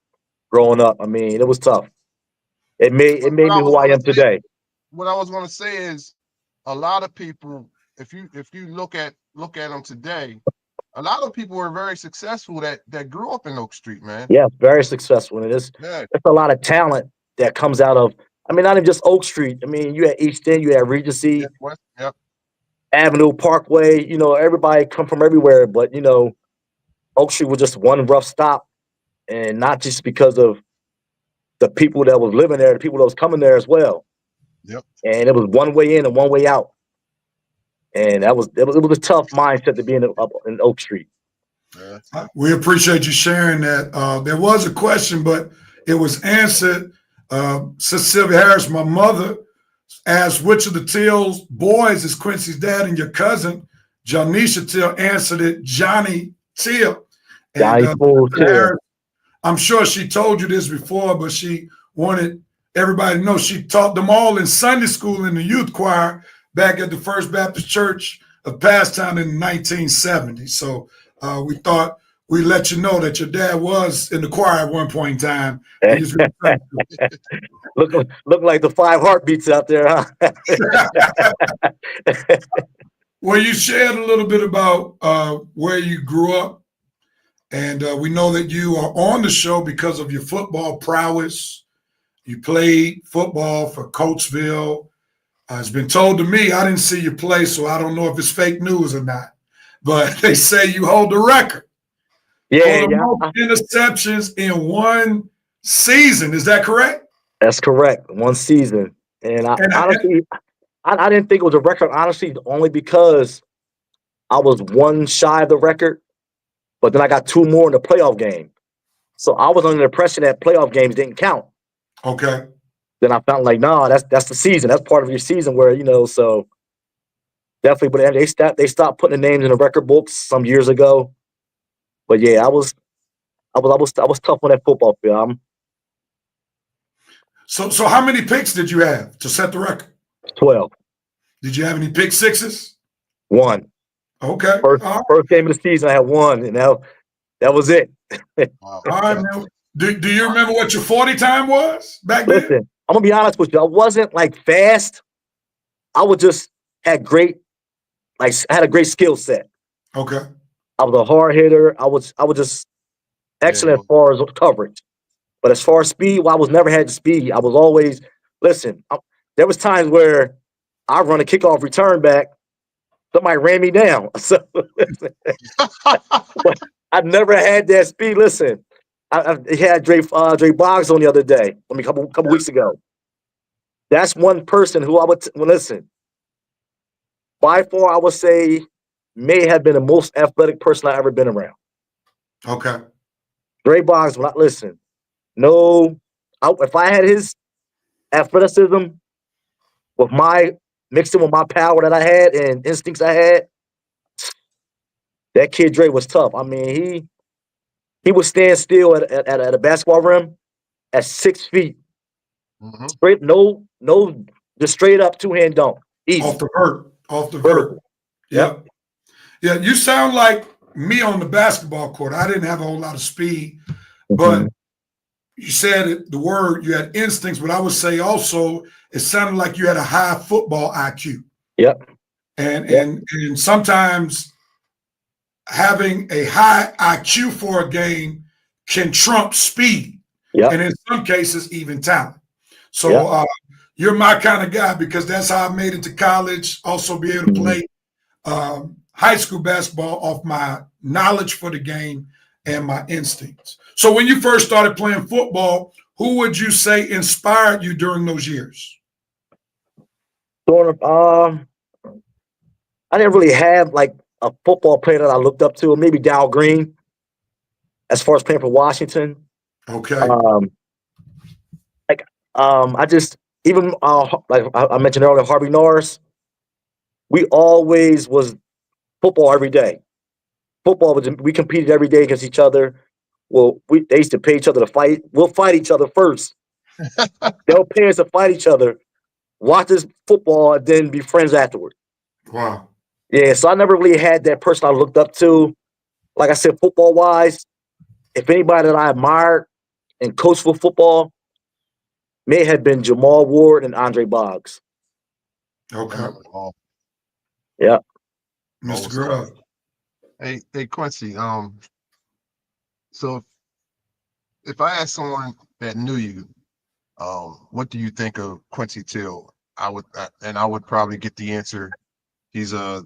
growing up. I mean, it was tough. It made But it made me who I am today. what I was gonna say is, a lot of people, if you look at them today, a lot of people were very successful that grew up in Oak Street, man. Yeah, very successful. And Yeah, it's a lot of talent that comes out of. I mean, not even just Oak Street. I mean, you had East End, you had Regency, yep. Avenue, Parkway. Everybody come from everywhere. But Oak Street was just one rough stop, and not just because of the people that was living there, the people that was coming there as well. Yep. And it was one way in and one way out. And it was a tough mindset to be up in Oak Street. Yeah. We appreciate you sharing that. There was a question, but it was answered. Cecilia Harris, my mother, asked which of the Teal's boys is Quincy's dad, and your cousin, Janisha Teel, answered it, Johnny Teel. And Harris, I'm sure she told you this before, but she wanted everybody to know she taught them all in Sunday school in the youth choir back at the First Baptist Church of Passtown in 1970. So we thought we'd let you know that your dad was in the choir at one point in time. Look like the 5 heartbeats out there, huh? Well, you shared a little bit about where you grew up, and we know that you are on the show because of your football prowess. You played football for Coatesville. It's been told to me, I didn't see you play, so I don't know if it's fake news or not. But they say you hold the record for the most interceptions in one season. Is that correct? That's correct. One season. And honestly, I didn't think it was a record, honestly, only because I was one shy of the record, but then I got 2 more in the playoff game. So I was under the impression that playoff games didn't count. Okay. Then I found like, no, that's the season. That's part of your season where, so definitely. But they stopped putting the names in the record books some years ago. But yeah, I was tough on that football field. I'm So how many picks did you have to set the record? 12. Did you have any pick sixes? One. Okay. First All right, first game of the season, I had one, and that was it. Wow. all right man. Do you remember what your 40 time was back then? Listen, I'm gonna be honest with you. I wasn't like fast. I would just had great, like I had a great skill set. Okay. I was a hard hitter. I was just excellent as far as coverage. But as far as speed, well, I was never had the speed. I was always listen. There was times where I run a kickoff return back, somebody ran me down. So listen, but I never had that speed. Listen, I had Dre Boggs on the other day. I mean, couple weeks ago. That's one person who I would well, listen. By far, I would say may have been the most athletic person I ever been around. Okay. Dre Boggs. When I listen, no, if I had his athleticism with my mixed in with my power that I had and instincts I had, that kid Dre was tough. I mean, he would stand still at a basketball rim at 6 feet, Mm-hmm. straight, no, just straight up two-hand dunk, easy, Off the vert. Off the vert. vertical. Yep. Yeah, you sound like me on the basketball court. I didn't have a whole lot of speed, but you said it, the word, you had instincts, but I would say also it sounded like you had a high football IQ. Yep. And sometimes having a high IQ for a game can trump speed. Yep. And in some cases, even talent. So Yep. you're my kind of guy because that's how I made it to college, also be able to play high school basketball off my knowledge for the game and my instincts. So when you first started playing football, who would you say inspired you during those years? Sort of, I didn't really have like a football player that I looked up to, maybe Dow Green, as far as playing for Washington. Okay. I just even like I mentioned earlier, Harvey Norris. We always was football every day. Football was we competed every day against each other. Well, they used to pay each other to fight. We'll fight each other first. They'll pay us to fight each other, watch this football, and then be friends afterward. Wow. Yeah, so I never really had that person I looked up to. Like I said, football wise, if anybody that I admired and coached for football may have been Jamal Ward and Andre Boggs. Okay. Yeah. MistaGrub. Hey, Quincy. So if I ask someone that knew you, what do you think of Quincy Teel? I would probably get the answer. He's a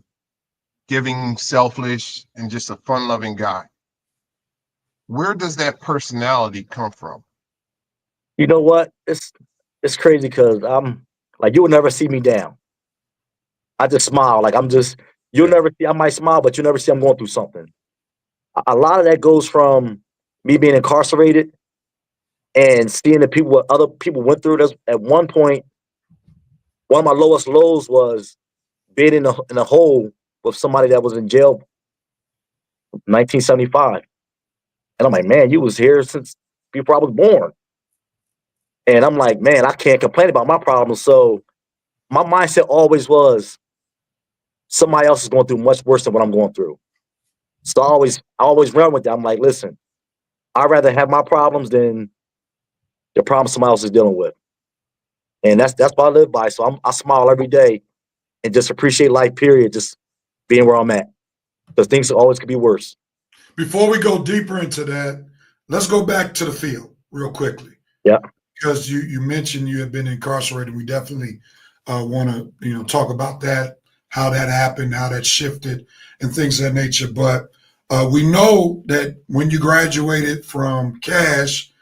giving, selfish, and just a fun-loving guy. Where does that personality come from? You know what? It's crazy because I'm like, you will never see me down. I just smile. Like you'll never see, I might smile, but you'll never see I'm going through something. A lot of that goes from me being incarcerated and seeing the people what other people went through. At one point, one of my lowest lows was being in a hole with somebody that was in jail 1975. And I'm like, man, you was here since before I was born. And I'm like, man, I can't complain about my problems. So my mindset always was somebody else is going through much worse than what I'm going through. So I always run with that. I'm like, listen, I'd rather have my problems than the problems somebody else is dealing with. And that's what I live by. So I smile every day and just appreciate life, period, just being where I'm at. Because things always could be worse. Before we go deeper into that, let's go back to the field real quickly. Yeah. Because you mentioned you have been incarcerated. We definitely want to talk about that, how that happened, how that shifted, and things of that nature. But we know that when you graduated from Cash,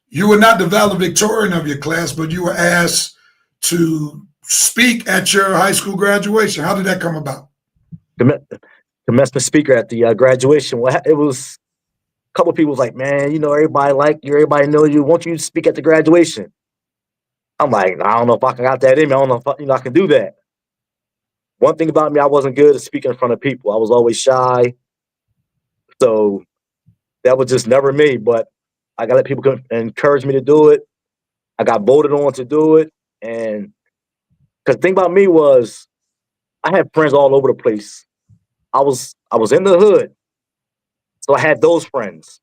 you were not the valedictorian of your class, but you were asked to speak at your high school graduation. How did that come about? Commencement speaker at the graduation. Well, it was a couple of people was like, man, everybody like you, everybody know you. Won't you speak at the graduation? I'm like, I don't know if I got that in me. I don't know if I can do that. one thing about me, I wasn't good at speaking in front of people. I was always shy. So that was just never me. But I got to let people encourage me to do it. I got voted on to do it. And because the thing about me was I had friends all over the place. I was in the hood. So I had those friends.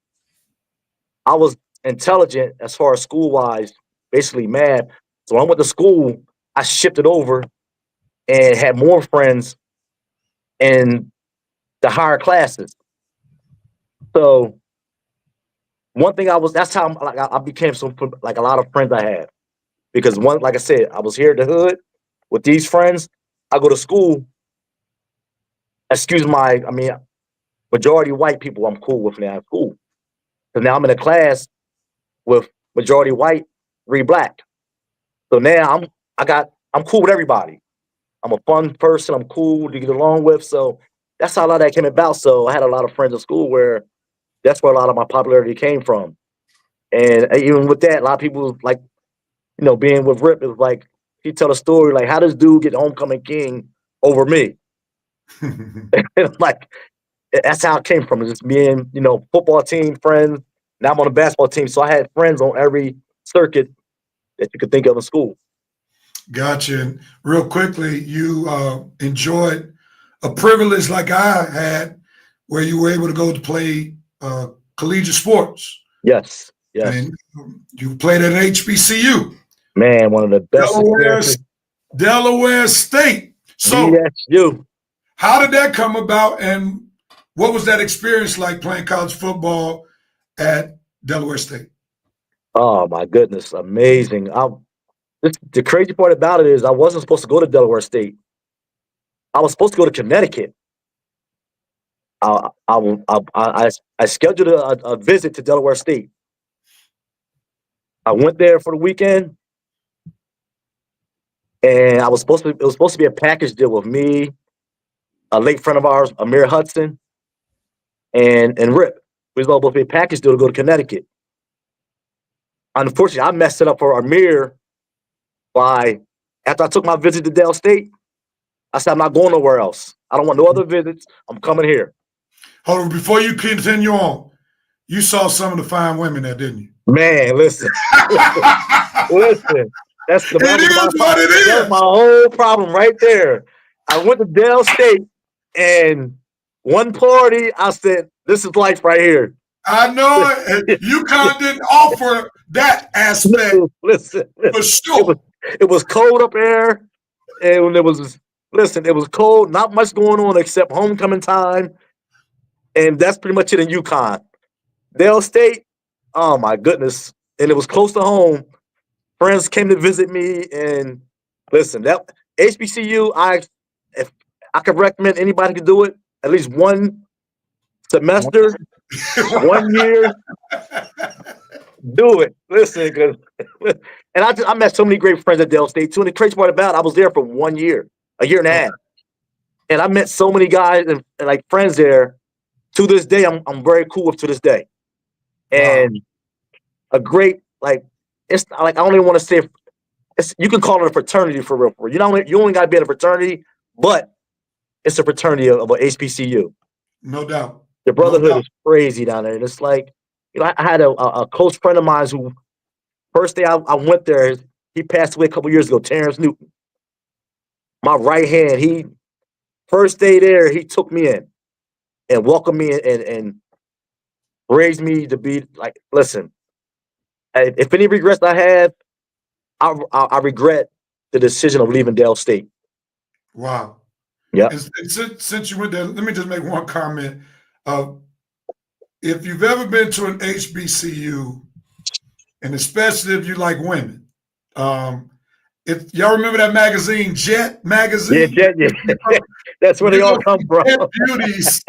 I was intelligent as far as school wise, basically mad. So when I went to school, I shifted over and had more friends in the higher classes. So one thing that's how I became like a lot of friends I had. Because one, like I said, I was here in the hood with these friends. I go to school, majority white people I'm cool with now at school. Because now I'm in a class with majority white, 3 black. So now I'm cool with everybody. I'm a fun person. I'm cool to get along with. So that's how a lot of that came about. So I had a lot of friends in school where that's where a lot of my popularity came from. And even with that, a lot of people like, being with Rip is like, he tell a story like, how does dude get homecoming king over me? Like, that's how it came from. It's just being, football team friends. Now I'm on a basketball team. So I had friends on every circuit that you could think of in school. Gotcha. And real quickly, you enjoyed a privilege like I had where you were able to go to play collegiate sports. Yes. Yes. And you played at HBCU. Man, one of the best experiences. Delaware State. So DSU. How did that come about, and what was that experience like playing college football at Delaware State? Oh my goodness, amazing! The crazy part about it is I wasn't supposed to go to Delaware State. I was supposed to go to Connecticut. I scheduled a visit to Delaware State. I went there for the weekend, and it was supposed to be a package deal with me, a late friend of ours, Amir Hudson, and Rip. We was all supposed to be a package deal to go to Connecticut. Unfortunately, I messed it up for Amir after I took my visit to Del State. I said, I'm not going nowhere else. I don't want no other visits. I'm coming here. Hold on, before you continue on, you saw some of the fine women there, didn't you? Man, listen. Listen. That's my whole problem right there. I went to Del State, and one party, I said, this is life right here. I know it. UConn didn't offer that aspect. Listen, for sure. It was cold up there, and it was cold. Not much going on except homecoming time, and that's pretty much it in UConn. Del State, oh my goodness, and it was close to home. Friends came to visit me, and listen, that HBCU, if I could recommend anybody to do it, at least one semester, 1 year, do it. Listen, because and I met so many great friends at Del State too. And the crazy part about it, I was there for 1 year, a year and a half, and I met so many guys and like friends there. To this day, I'm very cool with to this day, and a great it's like I don't even want to say you can call it a fraternity for real. You only got to be in a fraternity, but it's a fraternity of a HBCU. No doubt. The brotherhood is crazy down there, and it's like I had a close friend of mine who first day I went there, he passed away a couple years ago. Terrence Newton, my right hand. He first day there, he took me in and welcomed me and raised me to be like, listen. If any regrets I have, I regret the decision of leaving Del State. Wow. Yeah. And since you went there, let me just make one comment. If you've ever been to an HBCU, and especially if you like women, if y'all remember that magazine, Jet magazine? Yeah, Jet, yeah. That's where they all come from. Beauties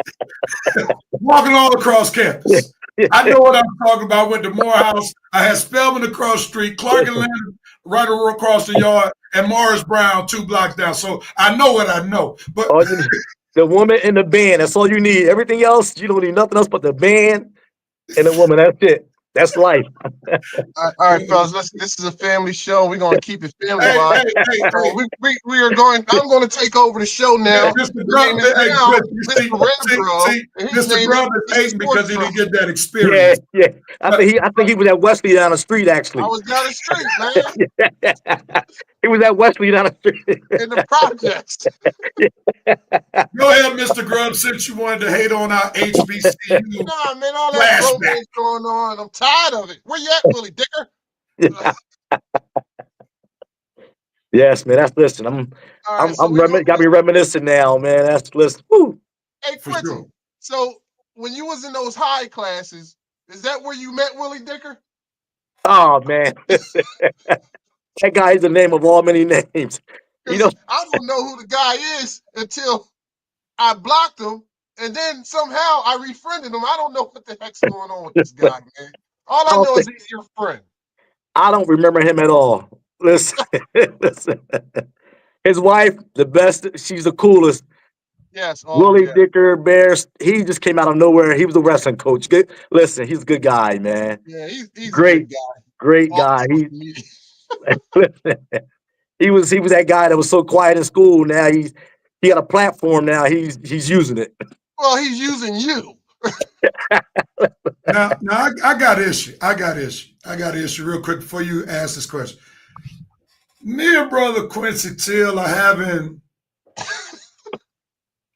walking all across campus. I know what I'm talking about. I went to Morehouse. I had Spelman across the street, Clark and Leonard right across the yard, and Morris Brown 2 blocks down. So I know what I know. But the woman and the band, that's all you need. Everything else, you don't need nothing else but the band and the woman. That's it. That's life. All right, fellas. This is a family show. We're gonna keep it family Hey, wise. hey, We are going. I'm going to take over the show now. Mr. His Grub, name is hey, now see, Mr. Renfro, and his Mr. name Grub is is Mr. hating because he Sports didn't get that Yeah, experience. yeah. I think he was at Wesley down the street, I actually. was down the street, man, He was at Wesley down the street. in the projects. Go ahead, Mr. Grub, since you wanted to hate on our HBCU Nah, man, all that flashback. bromance going on. I'm tired of it. Where you at, Willie Dicker? Yes, man. Listen. I'm All I'm right, so I'm we go. got me reminiscing now, man. Listen. Woo. Hey, For Quincy. sure. So when you was in those high classes, is that where you met Willie Dicker? Oh man, that guy is the name of all many names. You know, Because I don't know who the guy is until I blocked him, and then somehow I refriended him. I don't know what the heck's going on with this guy, man. All I I don't know is think he's your friend. I don't remember him at all. Listen, listen. His wife, the best. She's the coolest. Yes, oh Willie yeah, Dicker Bears. He just came out of nowhere. He was a wrestling coach. Good. Listen, he's a good guy, man. yeah. He's a Great, good guy. great Off guy. social media. He was that guy that was so quiet in school. Now he got a platform. Now he's using it. Well, he's using you. Now I got issue. I got issue real quick before you ask this question. Me and brother Quincy Teel are having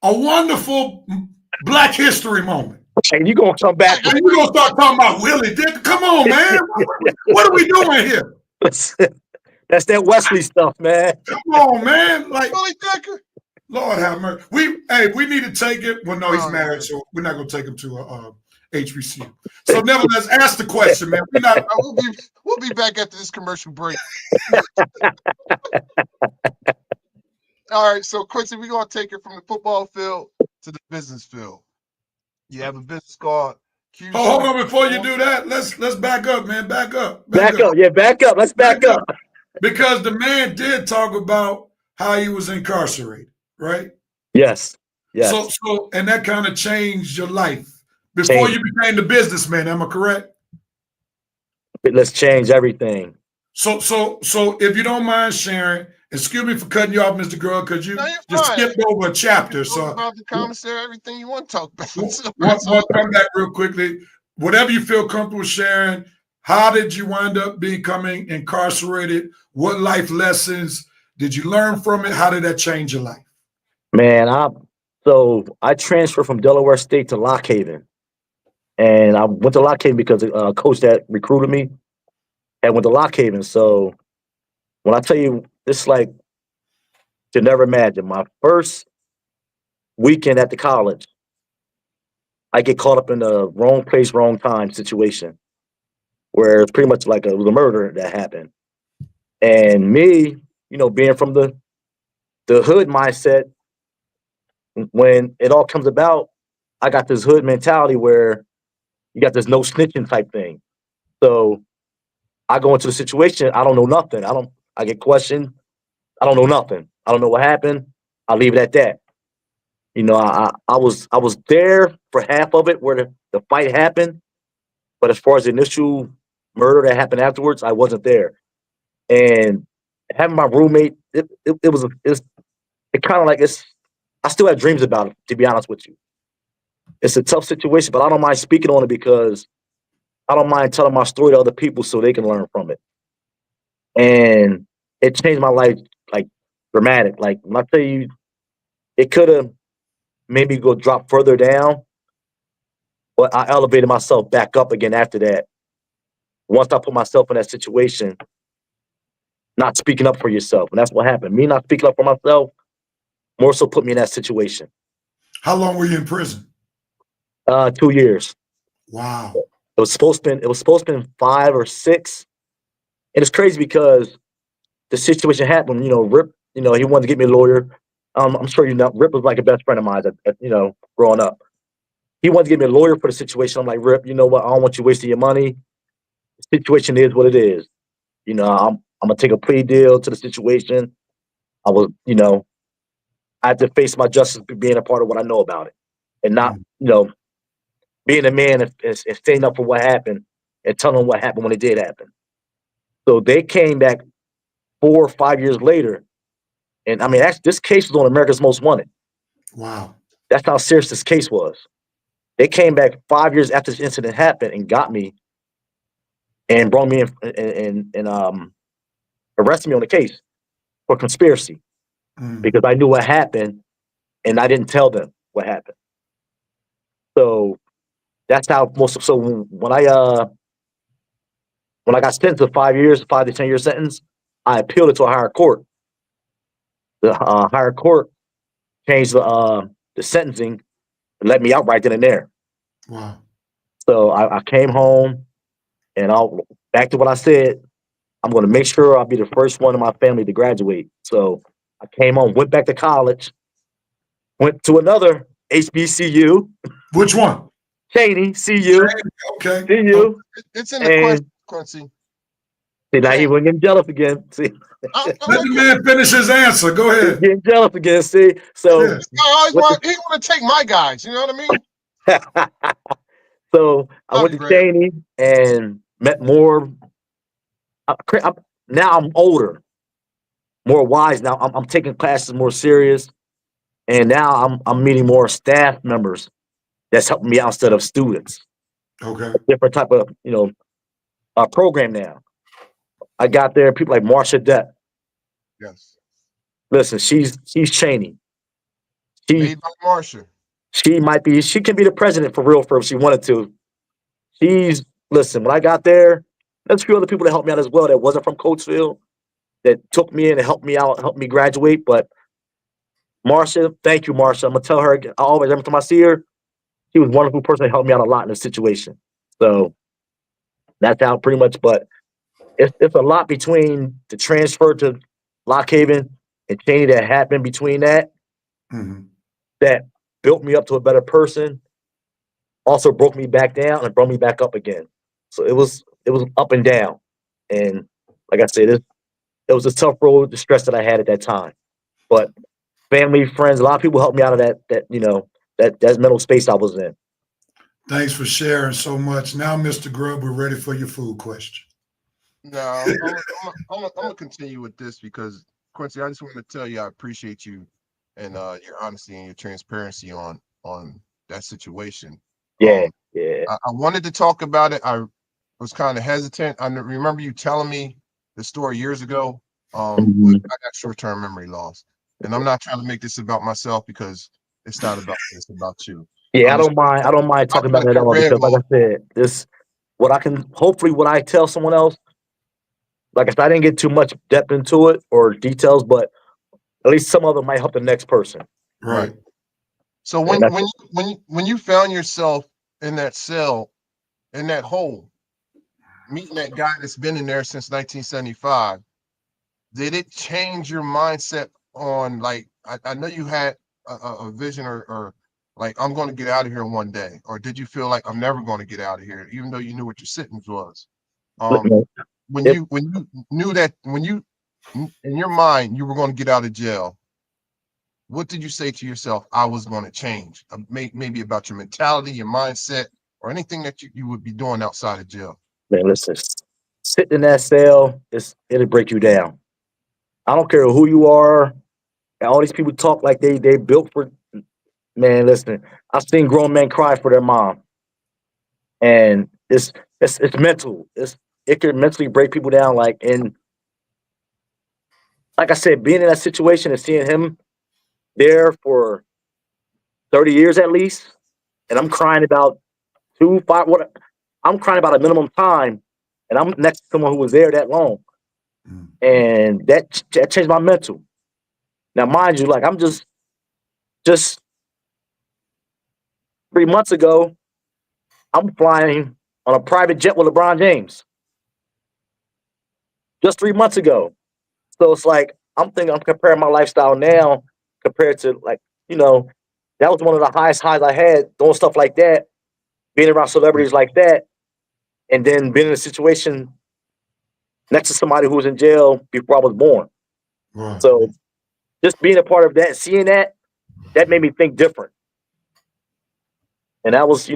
a wonderful Black History moment. And you gonna come back? And you gonna start talking about Willie Dick? Come on, man. What are we doing here? That's that Wesley stuff, man. Come on, man. Like, Willie Dicker. Lord have mercy. We need to take it. Well, no, he's Oh, married, yeah. so we're not gonna take him to a HBCU. So nevertheless, ask the question, man. We're not. We'll be back after this commercial break. All right, so Quincy, we're gonna take it from the football field to the business field. You have a business called QC. Oh, hold on. Before you do that, let's back up, man. Back up. Back up. Yeah, back up. Let's back up. Because the man did talk about how he was incarcerated, right? Yes. Yes. So and that kind of changed your life before you became the businessman. Am I correct? Let's change everything. So if you don't mind sharing, excuse me for cutting you off, Mr. Grub, because you just skipped over a chapter. So about the commissary, everything you want to talk about. We'll come back real quickly. Whatever you feel comfortable sharing. How did you wind up becoming incarcerated? What life lessons did you learn from it? How did that change your life? Man, I transferred from Delaware State to Lock Haven. And I went to Lock Haven because a coach that recruited me and went to Lock Haven. So when I tell you, it's like you never imagine. My first weekend at the college, I get caught up in the wrong place, wrong time situation where it's pretty much like it was a murder that happened. And me, being from the hood mindset, when it all comes about, I got this hood mentality where you got this no snitching type thing. So I go into the situation, I don't know nothing. I get questioned. I don't know nothing. I don't know what happened. I'll leave it at that. I was there for half of it where the fight happened, but as far as the initial murder that happened afterwards, I wasn't there. And having my roommate, it kind of like I still have dreams about it, to be honest with you. It's a tough situation, but I don't mind speaking on it because I don't mind telling my story to other people so they can learn from it. And it changed my life like dramatic. Like when I tell you, it could have made me go drop further down, but I elevated myself back up again after that. Once I put myself in that situation, not speaking up for yourself. And that's what happened. Me not speaking up for myself more so put me in that situation. How long were you in prison? 2 years. Wow. It was supposed to be 5 or 6. And it's crazy because the situation happened, Rip, he wanted to get me a lawyer. I'm sure Rip was like a best friend of mine, growing up. He wanted to get me a lawyer for the situation. I'm like, Rip, you know what? I don't want you wasting your money. The situation is what it is. I'm gonna take a plea deal to the situation. I was, I have to face my justice being a part of what I know about it. And not, being a man and standing up for what happened and tell them what happened when it did happen. So they came back 4 or 5 years later, and I mean, this case was on America's Most Wanted. Wow. That's how serious this case was. They came back 5 years after this incident happened and got me and brought me in and arrested me on the case for conspiracy because I knew what happened and I didn't tell them what happened. So that's how most. So when I got sentenced to 5 years, 5 to 10 year sentence, I appealed it to a higher court. The higher court changed the sentencing and let me out right then and there. Wow. So I came home and back to what I said. I'm going to make sure I'll be the first one in my family to graduate. So I came home, went back to college, went to another HBCU. Which one? Cheney, CU. Okay. CU. It's in the question, Quincy. See, now he wasn't getting jealous again. See, Let the man finish his answer. Go he's ahead. getting jealous again. See, so Yes. he want to take my guys. You know what I mean? so I went to Cheney and met more. Now I'm older, more wise. Now I'm taking classes more serious, and now I'm meeting more staff members that's helping me out instead of students. Okay. Different type of program now. I got there people like Marsha Depp. Yes. Listen, she's Cheney. Made by Marsha. She can be the president for real if she wanted to. Listen, when I got there, there's a few other people that helped me out as well that wasn't from Coatesville that took me in and helped me out, helped me graduate. But Marsha, thank you, Marsha. I'm gonna tell her every time I see her, she was a wonderful person that helped me out a lot in this situation. So that's how pretty much, but it's a lot between the transfer to Lock Haven and Cheney that happened between that that built me up to a better person, also broke me back down and brought me back up again. So it was up and down. And like I said, it was a tough road, the stress that I had at that time. But family, friends, a lot of people helped me out of that mental space I was in. Thanks for sharing so much. Now, Mr. Grub, we're ready for your food question. No, I'm gonna continue with this because Quincy, I just want to tell you I appreciate you and your honesty and your transparency on that situation. Yeah. I wanted to talk about it. I was kind of hesitant. I remember you telling me the story years ago. But I got short-term memory loss, and I'm not trying to make this about myself because it's not about me. It's about you. Yeah, I don't mind talking about it at all because, like I said, what I tell someone else. Like I said, I didn't get too much depth into it or details, but at least some of them might help the next person. Right. So when you found yourself in that cell, in that hole, meeting that guy that's been in there since 1975, did it change your mindset on like I know you had a vision or like I'm going to get out of here one day, or did you feel like I'm never going to get out of here, even though you knew what your sentence was? When you knew that in your mind you were going to get out of jail, what did you say to yourself? I was going to change, maybe about your mentality, your mindset, or anything that you would be doing outside of jail. Man, listen, sitting in that cell, it'll break you down. I don't care who you are. All these people talk like they built for. Man, listen, I've seen grown men cry for their mom, and it's mental. It can mentally break people down. Like I said, being in that situation and seeing him there for 30 years at least, and I'm crying about 2, 5. I'm crying about a minimum time, and I'm next to someone who was there that long, and that changed my mental. Now, mind you, like I'm just 3 months ago, I'm flying on a private jet with LeBron James. Just 3 months ago. So it's like I'm comparing my lifestyle now compared to that was one of the highest highs I had doing stuff like that, being around celebrities like that, and then being in a situation next to somebody who was in jail before I was born. Right. So just being a part of that, seeing that made me think different. And that was,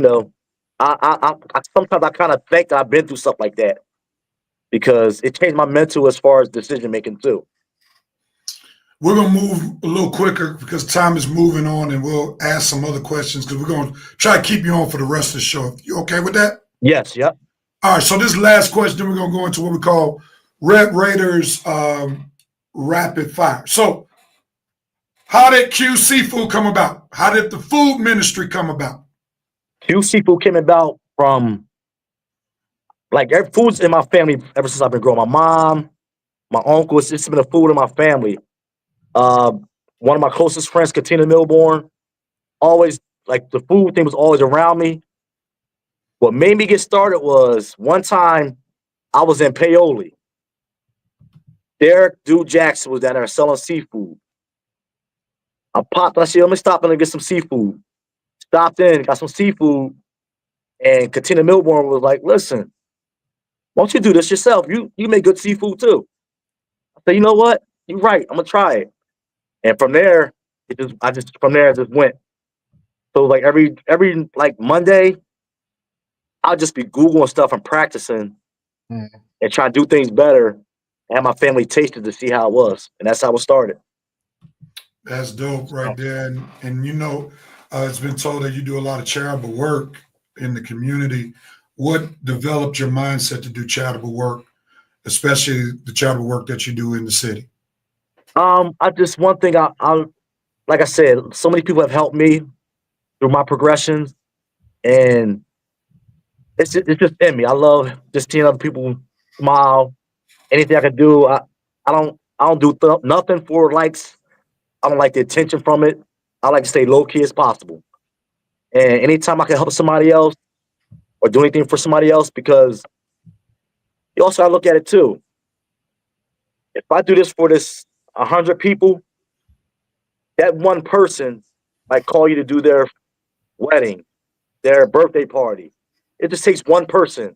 Sometimes I kind of think that I've been through stuff like that because it changed my mental as far as decision making too. We're going to move a little quicker because time is moving on, and we'll ask some other questions because we're going to try to keep you on for the rest of the show. You okay with that? Yes, yep. All right, so this last question, we're going to go into what we call Red Raiders rapid fire. So, how did Q Seafood come about? How did the food ministry come about? Q Seafood came about from like food's in my family ever since I've been growing. My mom, my uncle, it's been a food in my family. Uh, One of my closest friends, Katina Milborn, always like the food thing was always around me. What made me get started was one time I was in Paoli. Derek Dude Jackson was down there selling seafood. I said, let me stop in and get some seafood. Stopped in, got some seafood, and Katina Milborn was like, listen, why don't you do this yourself? You make good seafood too. I said, you know what? You're right. I'm gonna try it. And from there, I just went. So like every like Monday, I'll just be Googling stuff and practicing Mm. and trying to do things better and have my family taste it to see how it was. And that's how it started. That's dope right there. And you know, it's been told that you do a lot of charitable work in the community. What developed your mindset to do charitable work, especially the charitable work that you do in the city? I just one thing I like I said, so many people have helped me through my progressions, and it's just in me. I love just seeing other people smile. Anything I can do, I don't do nothing for likes. I don't like the attention from it. I like to stay low key as possible. And anytime I can help somebody else or do anything for somebody else, because you also gotta look at it too. If I do this for this 100 people, that one person might call you to do their wedding, their birthday party. It just takes one person,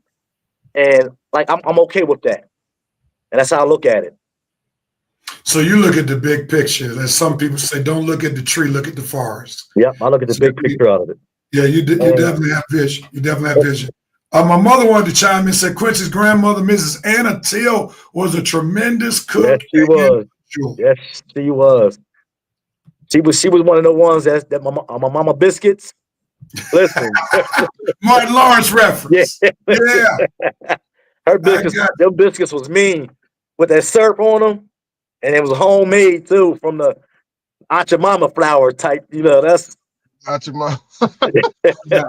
and like I'm okay with that, and that's how I look at it. So you look at the big picture. As some people say, don't look at the tree, look at the forest. Yep, I look at the So, big picture out of it. yeah, you And definitely have vision. You definitely have vision. My mother wanted to chime in and said Quincy's grandmother, Mrs. Anna Teel, was a tremendous yes, cook she and was. individual. Yes, she was. She was one of the ones that my mama biscuits. Listen, Martin Lawrence yeah, reference. Yeah, her I biscuits, got them biscuits was mean with that syrup on them, and it was homemade too from the Aunt Your Mama flour type. You know, that's Out your mouth. you. Yeah.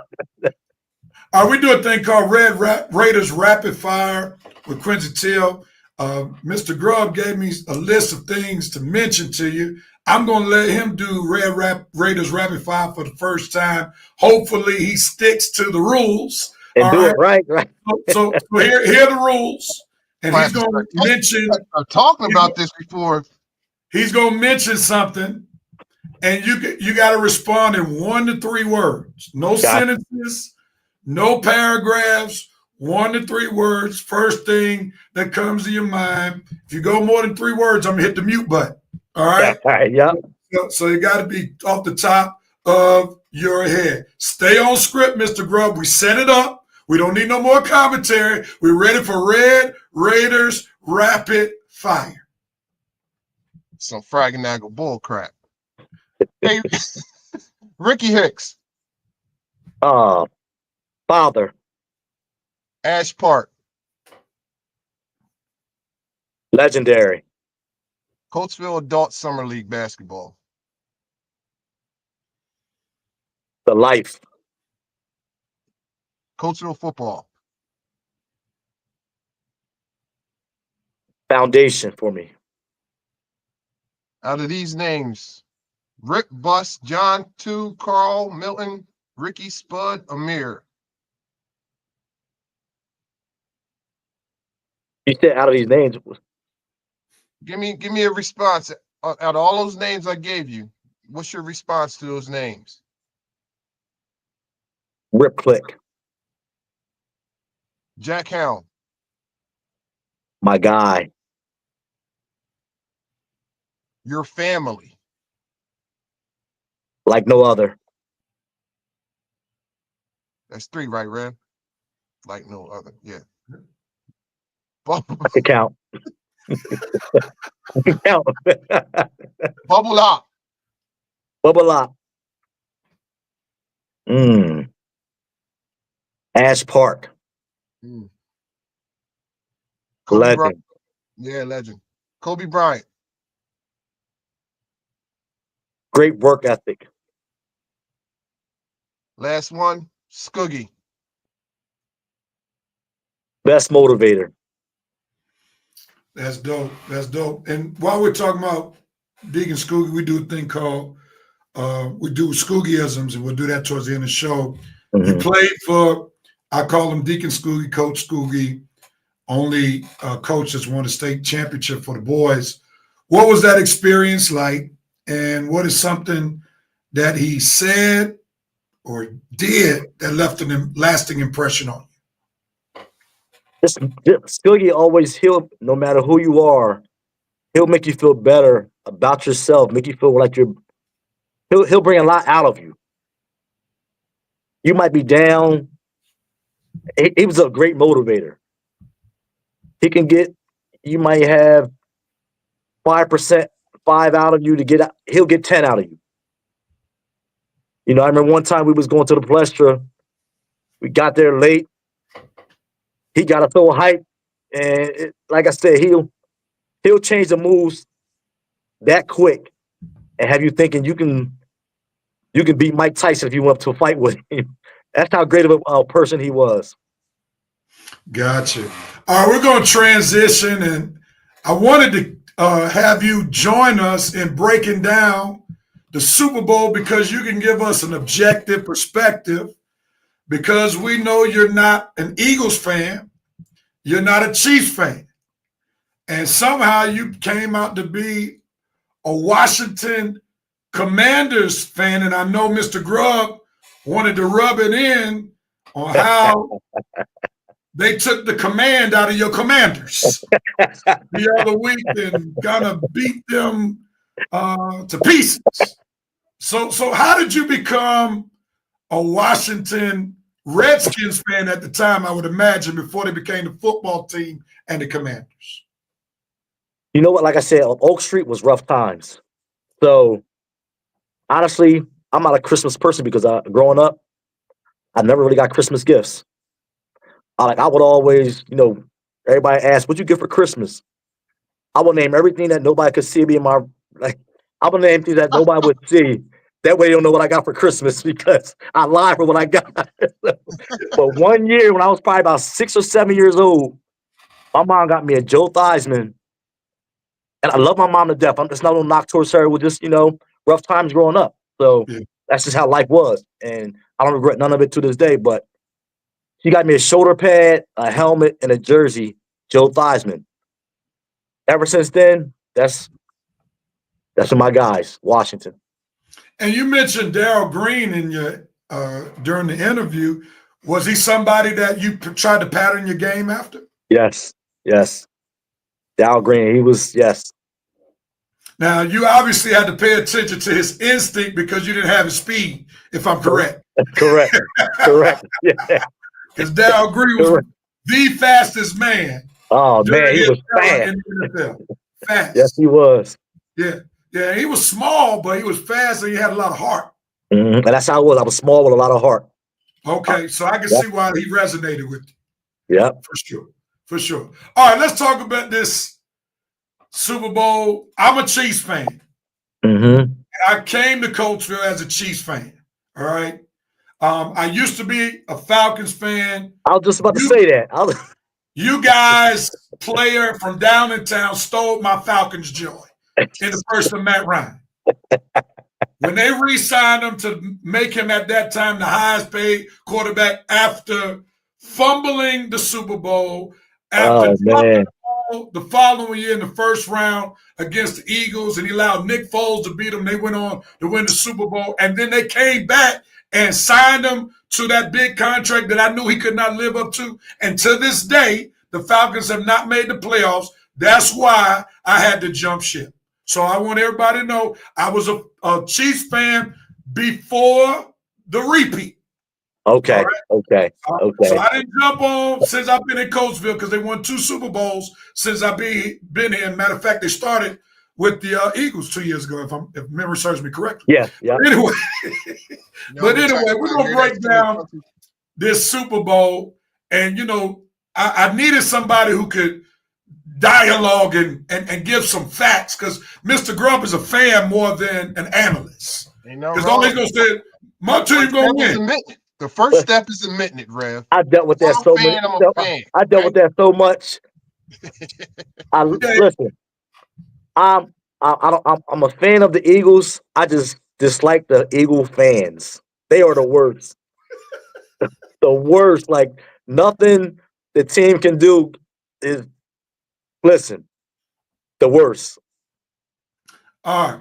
We do a thing called Raiders Rapid Fire with Quincy Teel. Mr. Grub gave me a list of things to mention to you. I'm going to let him do Raiders Rapid Fire for the first time. Hopefully, he sticks to the rules. and All do right. it right, right. So here are the rules, and I he's have to going to start mention. I'm talking He's, about this before. he's going to mention something, and you got to respond in 1 to 3 words. No Got sentences. No paragraphs, 1 to 3 words. First thing that comes to your mind. If you go more than 3 words, I'm gonna hit the mute button. All yeah, right. all right, yeah. So you got to be off the top of your head. Stay on script, Mr. Grubb. We set it up. We don't need no more commentary. We're ready for Red Raiders Rapid Fire. Some fraggle bull crap. Hey, Ricky Hicks, Father, Ash Park, legendary, Coatesville Adult Summer League basketball, the life, Coatesville football. foundation for me. Out of these names, Rick, Bus, John, 2, Carl, Milton, Ricky, Spud, Amir. You said out of these names, Give me a response. Out of all those names I gave you, what's your response to those names? Rip Click, Jack Helm, my guy, your family, like no other. That's 3, right, Rev? Like no other. Yeah. I can count. I can count. Bubble up. Bubble up. Ash Park. Mm. Kobe Bryant. Legend. Yeah, legend. Kobe Bryant. Great work ethic. Last one, Scoogie. Best motivator. That's dope. That's dope. And while we're talking about Deacon Scoogie, we do a thing called we do Scoogieisms, and we'll do that towards the end of the show. You played for, I call him Deacon Scoogie, Coach Scoogie, only coach that's won a state championship for the boys. What was that experience like? And what is something that he said or did that left a lasting impression on you? Scoogie always, no matter who you are, he'll make you feel better about yourself, make you feel like he'll bring a lot out of you. You might be down. He was a great motivator. You might have 5%, 5 out of you to get out. He'll get 10 out of you. You know, I remember one time we was going to the Palestra. We got there late. He got us so hyped. And like I said, he'll change the moves that quick and have you thinking you can beat Mike Tyson if you went up to a fight with him. That's how great of a person he was. Gotcha. All right, we're going to transition, and I wanted to have you join us in breaking down the Super Bowl because you can give us an objective perspective because we know you're not an Eagles fan, you're not a Chiefs fan, and somehow you came out to be a Washington Commanders fan, and I know Mr. Grub wanted to rub it in on how they took the command out of your Commanders the other week and gonna beat them to pieces. So how did you become a Washington Redskins fan at the time, I would imagine, before they became the football team and the Commanders? You know what? Like I said, on Oak Street was rough times. So honestly, I'm not a Christmas person because growing up, I never really got Christmas gifts. I would always, everybody asked, "What'd you get for Christmas?" I would name everything that nobody could see me in my I would name things that nobody would see. That way, they don't know what I got for Christmas because I lied for what I got. But one year, when I was probably about 6 or 7 years old, my mom got me a Joe Theismann, and I love my mom to death. I'm just not gonna knock towards her with just rough times growing up. So that's just how life was, and I don't regret none of it to this day. But she got me a shoulder pad, a helmet, and a jersey, Joe Theismann. Ever since then, that's my guys, Washington. And you mentioned Darryl Green in your during the interview. Was he somebody that you tried to pattern your game after? Yes. Darryl Green, he was, yes. Now, you obviously had to pay attention to his instinct because you didn't have his speed, if I'm correct. Correct. Yeah. Because Darryl Green was the fastest man. Oh, man, he was fast. In the NFL. Fast. Yes, he was. Yeah, he was small, but he was fast and he had a lot of heart. Mm-hmm. And that's how I was. I was small with a lot of heart. Okay, so I can see why he resonated with you. Yeah. For sure. All right, let's talk about this Super Bowl. I'm a Chiefs fan. Mm-hmm. I came to Coatesville as a Chiefs fan. All right. I used to be a Falcons fan. I was just about to say that. You guys, player from down in town, stole my Falcons joy in the person of Matt Ryan. When they re-signed him to make him at that time the highest paid quarterback after fumbling the Super Bowl, after the following year in the first round against the Eagles, and he allowed Nick Foles to beat them. They went on to win the Super Bowl, and then they came back and signed him to that big contract that I knew he could not live up to. And to this day, the Falcons have not made the playoffs. That's why I had to jump ship. So I want everybody to know I was a Chiefs fan before the repeat. Okay. right. Okay. So Okay. I didn't jump on since I've been in Coachville because they won 2 Super Bowls since I've been here. Matter of fact, they started with the Eagles 2 years ago, if memory serves me correctly. Yeah. Yeah. But anyway, Young retired we're out gonna here, break that's still down country. this Super Bowl, and I needed somebody who could dialogue and give some facts because Mr. Grub is a fan more than an analyst. Ain't no Because all he's wrong. gonna say, my team First gonna step is win. admitting it. The first step is admitting it, Rev. I dealt with that I'm so a much. fan. I'm a fan. I dealt with that so much. Yeah. Listen. I'm a fan of the Eagles. I just dislike the Eagle fans. They are the worst. The worst. Like nothing the team can do is listen. The worst. All right.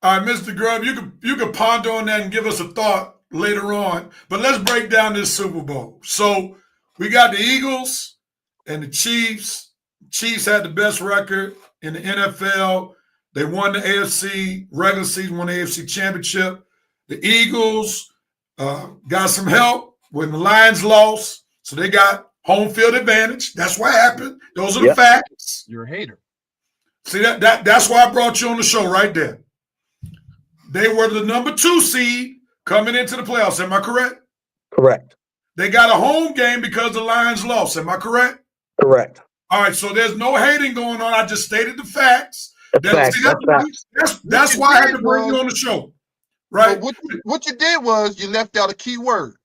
All right, Mr. Grubb, you can ponder on that and give us a thought later on. But let's break down this Super Bowl. So we got the Eagles and the Chiefs. Chiefs had the best record in the NFL. They won the AFC regular season, won the AFC championship. The Eagles got some help when the Lions lost, so they got home field advantage. That's what happened. Those are the facts. You're a hater. See that's why I brought you on the show right there. They were the number 2 seed coming into the playoffs. Am I correct? Correct. They got a home game because the Lions lost. Am I correct? Correct. All right, so there's no hating going on. I just stated the facts. That's Why I had to bring you on the show. Right? But what you did was you left out a key word.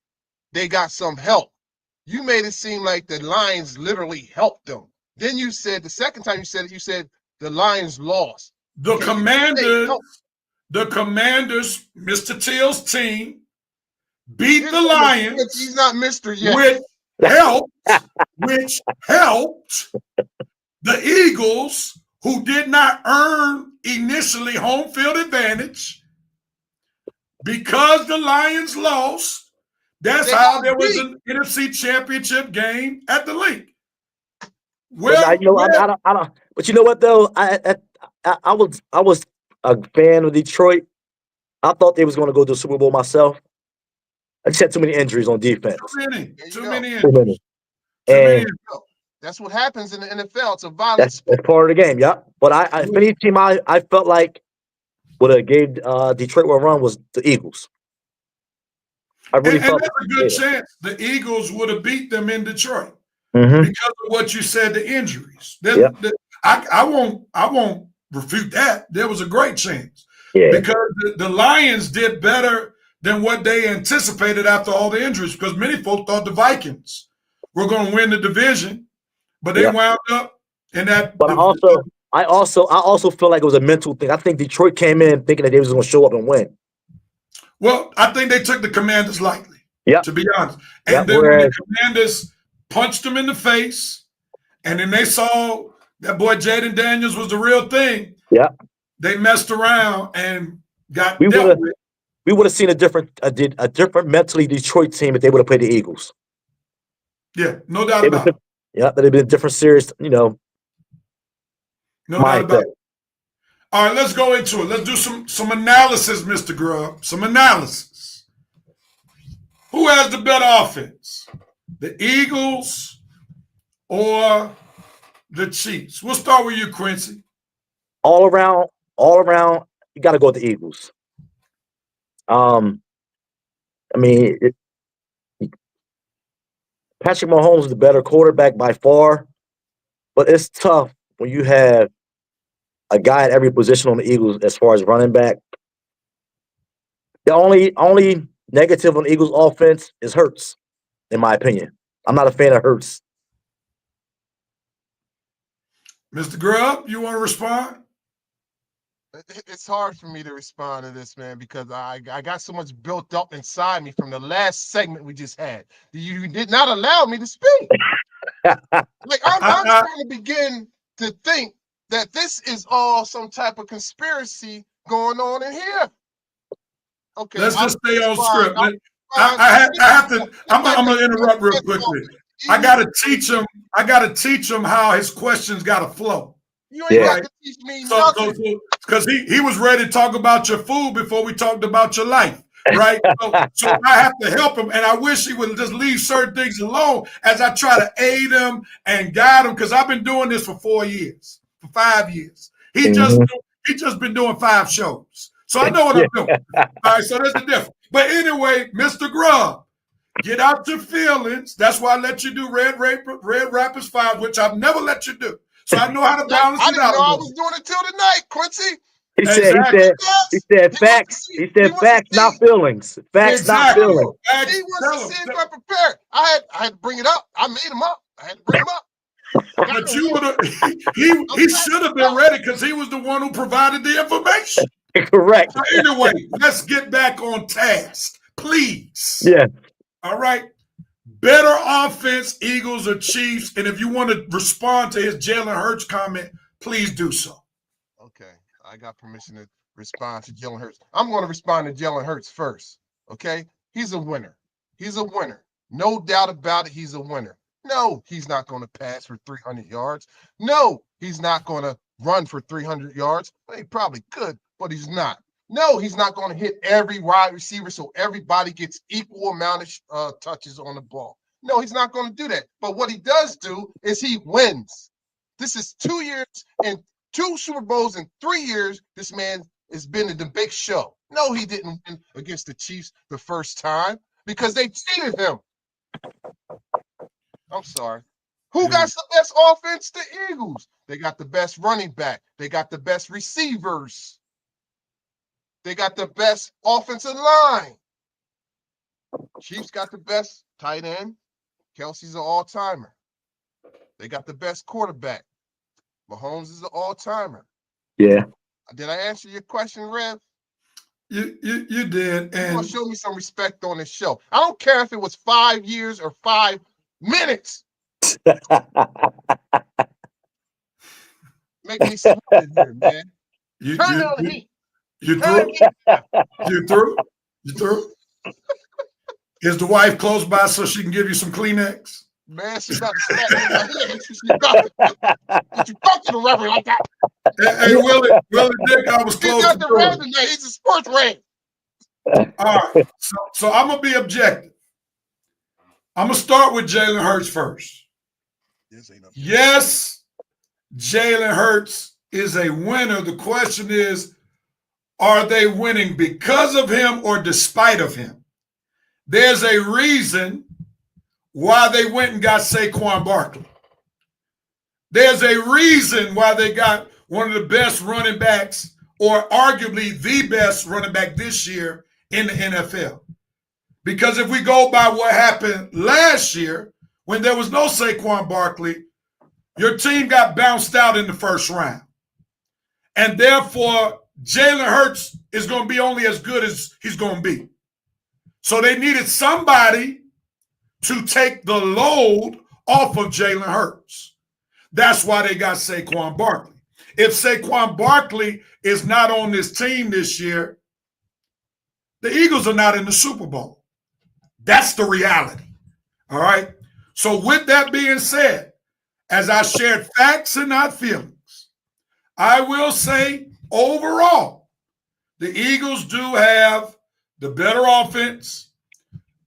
They got some help. You made it seem like the Lions literally helped them. Then you said, the second time you said it, you said the Lions lost. The Commanders, Mr. Teel's team, beat the Lions. He's not Mr. yet. Which helped the Eagles, who did not earn initially home field advantage because the Lions lost. That's how there was an NFC Championship game at the Link. Well, I don't. But you know what though? I was a fan of Detroit. I thought they was going to go to the Super Bowl myself. I just had too many injuries on defense. Too many injuries. And that's what happens in the NFL. It's a violent sport. That's part of the game, yeah. But if any team I felt like would have gave Detroit a run was the Eagles. I really felt that's a good chance the Eagles would have beat them in Detroit because of what you said, the injuries. I won't refute that. There was a great chance because the Lions did better than what they anticipated after all the injuries. Because many folks thought the Vikings were going to win the division, but they wound up in that. But I also feel like it was a mental thing. I think Detroit came in thinking that they was going to show up and win. Well, I think they took the Commanders lightly, to be honest. And then when the Commanders punched them in the face, and then they saw that boy Jaden Daniels was the real thing, they messed around and got dealt with. We would have seen a different mentally Detroit team if they would have played the Eagles. Yeah, no doubt about it. Yeah, that'd have been a different series, No doubt about it. All right, let's go into it. Let's do some analysis, Mr. Grubb. Some analysis. Who has the better offense? The Eagles or the Chiefs? We'll start with you, Quincy. All around, you got to go with the Eagles. Patrick Mahomes is the better quarterback by far, but it's tough when you have a guy at every position on the Eagles as far as running back. The only negative on the Eagles offense is Hurts, in my opinion. I'm not a fan of Hurts. Mr. Grubb, you want to respond? It's hard for me to respond to this, man, because I got so much built up inside me from the last segment we just had. You did not allow me to speak. Like I'm trying to begin to think that this is all some type of conspiracy going on in here. Okay, let's just stay on script. I have to. I'm gonna interrupt real quickly. I gotta teach him how his questions gotta flow. You ain't got to teach me nothing. Because he was ready to talk about your food before we talked about your life. right? So I have to help him, and I wish he would just leave certain things alone as I try to aid him and guide him, because I've been doing this for 4 years, for 5 years. He just been doing 5 shows, so I know what I'm doing. All right, so that's the difference. But anyway, Mr. Grub, get out your feelings. That's why I let you do Red Rapids 5, which I've never let you do. So I know how to balance I it didn't out. know I was doing it till tonight, Quincy. He said facts. He said facts, not feelings. Facts, not feelings. He wants to see if I'm prepared. I had to bring it up. I made him up. I had to bring him up. But you would have. He should have been ready, because he was the one who provided the information. Correct. So anyway, let's get back on task, please. Yeah. All right. Better offense, Eagles or Chiefs? And if you want to respond to his Jalen Hurts comment, please do so. Okay, I got permission to respond to Jalen Hurts. I'm going to respond to Jalen Hurts first. Okay, he's a winner. He's a winner. No doubt about it. He's a winner. No, he's not going to pass for 300 yards. No, he's not going to run for 300 yards. Well, he probably could, but he's not. No, he's not going to hit every wide receiver so everybody gets equal amount of touches on the ball. No, he's not going to do that. But what he does do is he wins. This is 2 years and 2 Super Bowls in 3 years. This man has been in the big show. No, he didn't win against the Chiefs the first time because they cheated him. I'm sorry. Who got the best offense? The Eagles. They got the best running back. They got the best receivers. They got the best offensive line. Chiefs got the best tight end. Kelsey's an all-timer. They got the best quarterback. Mahomes is an all-timer. Yeah. Did I answer your question, Rev? You did. And you're going to show me some respect on this show. I don't care if it was 5 years or 5 minutes. Make me smart in here, man. Turn on the heat. You through? You through? You through? Is the wife close by so she can give you some Kleenex? Man, she's about to smack me in my head. But you talk to the reverend like that. Hey, Willie Dick, I was close. He's not the reverend today. He's a sports rag. All right. So I'm going to be objective. I'm going to start with Jalen Hurts first. Yes, Jalen Hurts is a winner. The question is, are they winning because of him or despite of him? There's a reason why they went and got Saquon Barkley. There's a reason why they got one of the best running backs, or arguably the best running back this year in the NFL. Because if we go by what happened last year, when there was no Saquon Barkley, your team got bounced out in the first round. And therefore, Jalen Hurts is going to be only as good as he's going to be. So they needed somebody to take the load off of Jalen Hurts. That's why they got Saquon Barkley. If Saquon Barkley is not on this team this year, the Eagles are not in the Super Bowl. That's the reality. All right? So with that being said, as I shared facts and not feelings, I will say overall, the Eagles do have the better offense.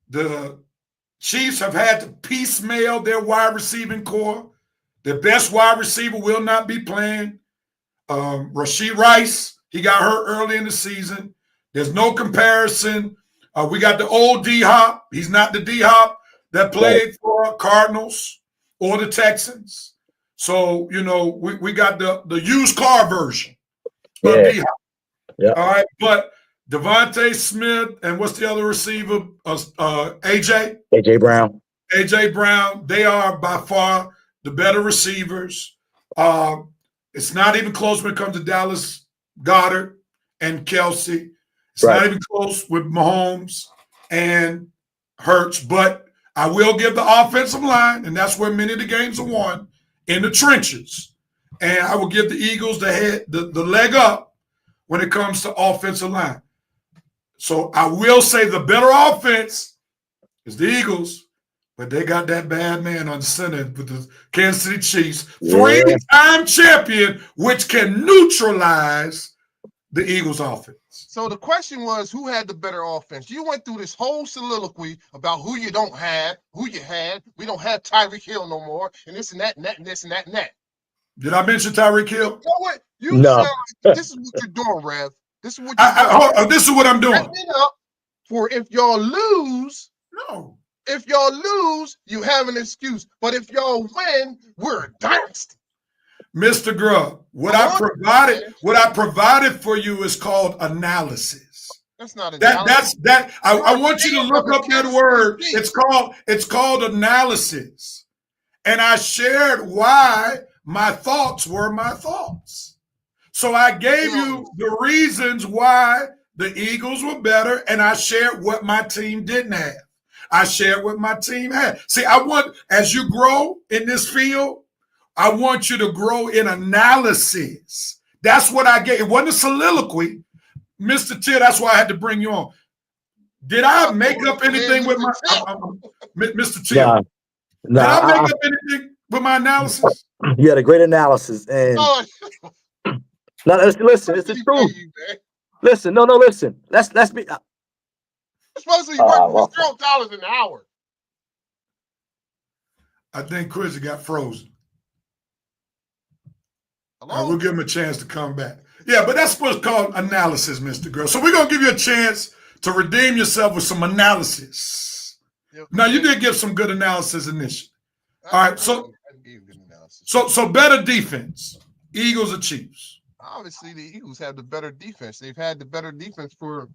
The Chiefs have had to piecemeal their wide receiving core. The best wide receiver will not be playing. Rashee Rice, he got hurt early in the season. There's no comparison. We got the old D-Hop. He's not the D-Hop that played for Cardinals or the Texans. So, you know, we got the used car version of D-Hop. Yeah. All right, but Devontae Smith and what's the other receiver? AJ? AJ Brown. AJ Brown. They are by far the better receivers. It's not even close when it comes to Dallas Goedert and Kelsey. It's not even close with Mahomes and Hurts. But I will give the offensive line, and that's where many of the games are won, in the trenches. And I will give the Eagles the leg up when it comes to offensive line. So I will say the better offense is the Eagles, but they got that bad man on center with the Kansas City Chiefs, 3-time champion, which can neutralize The Eagles offense. So the question was, who had the better offense? You went through this whole soliloquy about who you don't have, who you had. We don't have Tyreek Hill no more, and this and that, and that, and this and that, and that. Did I mention Tyreek Hill? You know what? You No. sound like this is what you're doing, Rev. This is what you're doing. This is what I'm doing. Set it up for if y'all lose. No. If y'all lose, you have an excuse. But if y'all win, we're a dynasty. Mr. Grub, what I provided for you is called analysis. That's not analysis. I want you to look up that word. It's called analysis. And I shared why my thoughts were my thoughts. So I gave you the reasons why the Eagles were better, and I shared what my team didn't have. I shared what my team had. See, as you grow in this field, I want you to grow in analysis. That's what I gave. It wasn't a soliloquy. Mr. Teel, that's why I had to bring you on. Did I make up anything with my Mr. Teel? No, did I make up anything with my analysis? You had a great analysis. And now listen, it's the truth. Listen, no, listen. Let's be. You're supposed to be working for $0 an hour. I think Quincy got frozen. Hello? We'll give him a chance to come back. Yeah, but that's what's called analysis, Mr. Girl. So we're going to give you a chance to redeem yourself with some analysis. Yep. Now, you did give some good analysis initially. All right, so better defense, Eagles or Chiefs? Obviously, the Eagles have the better defense. They've had the better defense for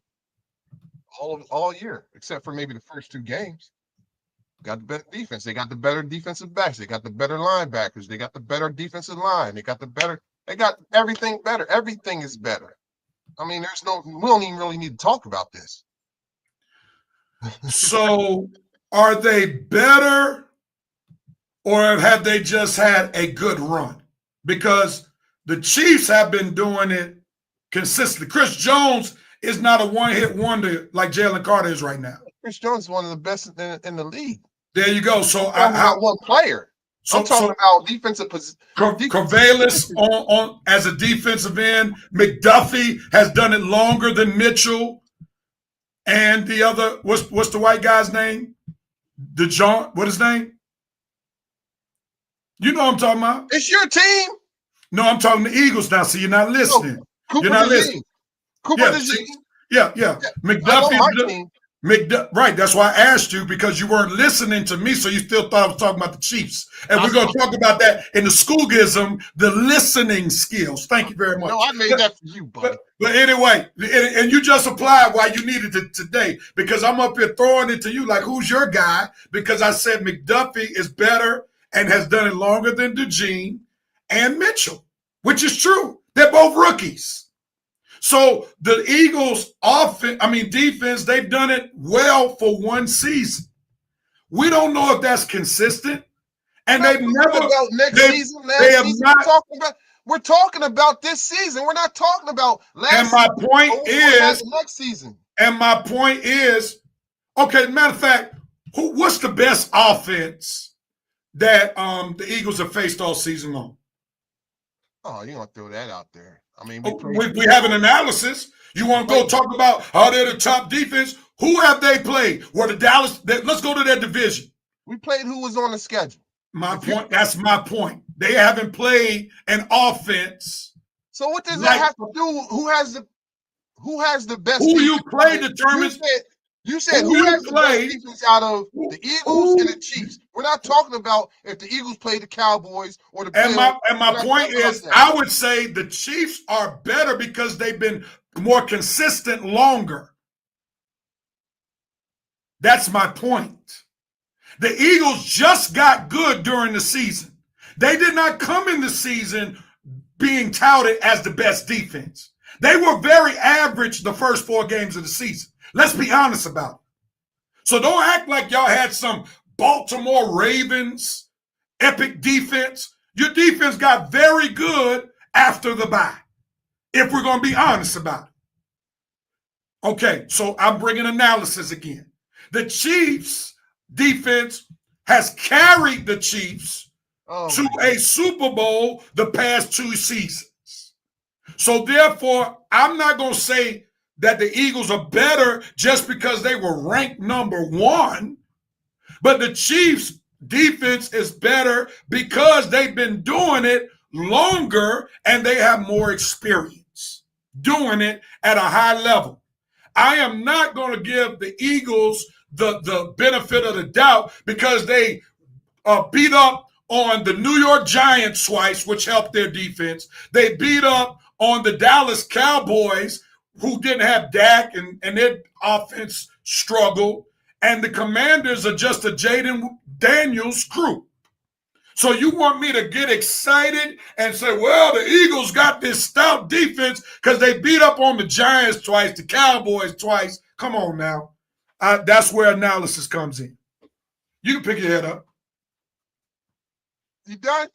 all year, except for maybe the first 2 games. Got the better defense. They got the better defensive backs. They got the better linebackers. They got the better defensive line. They got everything better. Everything is better. I mean, we don't even really need to talk about this. So are they better, or have they just had a good run? Because the Chiefs have been doing it consistently. Chris Jones is not a one-hit wonder like Jalen Carter is right now. Chris Jones is one of the best in the league. There you go. So I'm not one player. I'm talking about defensive position. Corvallis on as a defensive end. McDuffie has done it longer than Mitchell. And the other, what's the white guy's name? What his name? You know what I'm talking about. It's your team. No, I'm talking the Eagles now. So you're not listening. You're not listening. Yeah. McDuffie. Right, that's why I asked you, because you weren't listening to me, so you still thought I was talking about the Chiefs. And we're going to talk about that in the schoolgism, the listening skills. Thank you very much. No, I made that for you, buddy. But anyway, and you just applied why you needed it today, because I'm up here throwing it to you like, who's your guy? Because I said McDuffie is better and has done it longer than DeJean and Mitchell, which is true. They're both rookies. So the Eagles' defense, they've done it well for one season. We don't know if that's consistent, and they've never about next season. We're talking about this season. We're not talking about last. And my point is next season. And my point is, okay. Matter of fact, what's the best offense that the Eagles have faced all season long? Oh, you're gonna throw that out there. I mean, we have an analysis. You want to go talk about how they're the top defense? Who have they played? Let's go to their division. We played who was on the schedule. That's my point. They haven't played an offense. So what does that have to do? Who has the best? Who you play determines. You said who has the best defense out of the Eagles and the Chiefs. We're not talking about if the Eagles play the Cowboys or the Bills. And my point is, I would say the Chiefs are better because they've been more consistent longer. That's my point. The Eagles just got good during the season. They did not come in the season being touted as the best defense. They were very average the first 4 games of the season. Let's be honest about it. So don't act like y'all had some Baltimore Ravens epic defense. Your defense got very good after the bye, if we're going to be honest about it. Okay, so I'm bringing analysis again. The Chiefs defense has carried the Chiefs to a Super Bowl the past 2 seasons. So therefore, I'm not going to say that the Eagles are better just because they were ranked number one, but the Chiefs' defense is better because they've been doing it longer and they have more experience doing it at a high level. I am not going to give the Eagles the benefit of the doubt because they beat up on the New York Giants twice, which helped their defense. They beat up on the Dallas Cowboys, who didn't have Dak, and their offense struggled. And the Commanders are just a Jaden Daniels group. So you want me to get excited and say, well, the Eagles got this stout defense because they beat up on the Giants twice, the Cowboys twice. Come on now. That's where analysis comes in. You can pick your head up. You done?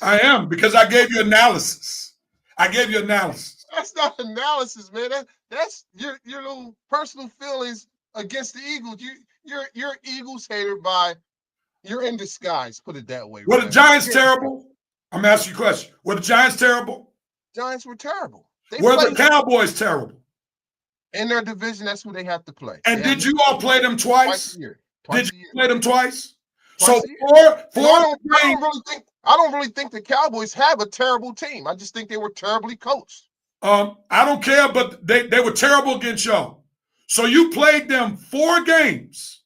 I am, because I gave you analysis. I gave you analysis. That's not analysis, man. That's your little personal feelings against the Eagles. You're Eagles hater you're in disguise, put it that way. Were the Giants terrible? I'm asking you a question. Were the Giants terrible? Giants were terrible. Were the Cowboys terrible? In their division, that's who they have to play. And did you all play them twice? Twice a year. Did you play them twice? So I don't really think the Cowboys have a terrible team. I just think they were terribly coached. I don't care, but they were terrible against y'all. So you played them 4 games.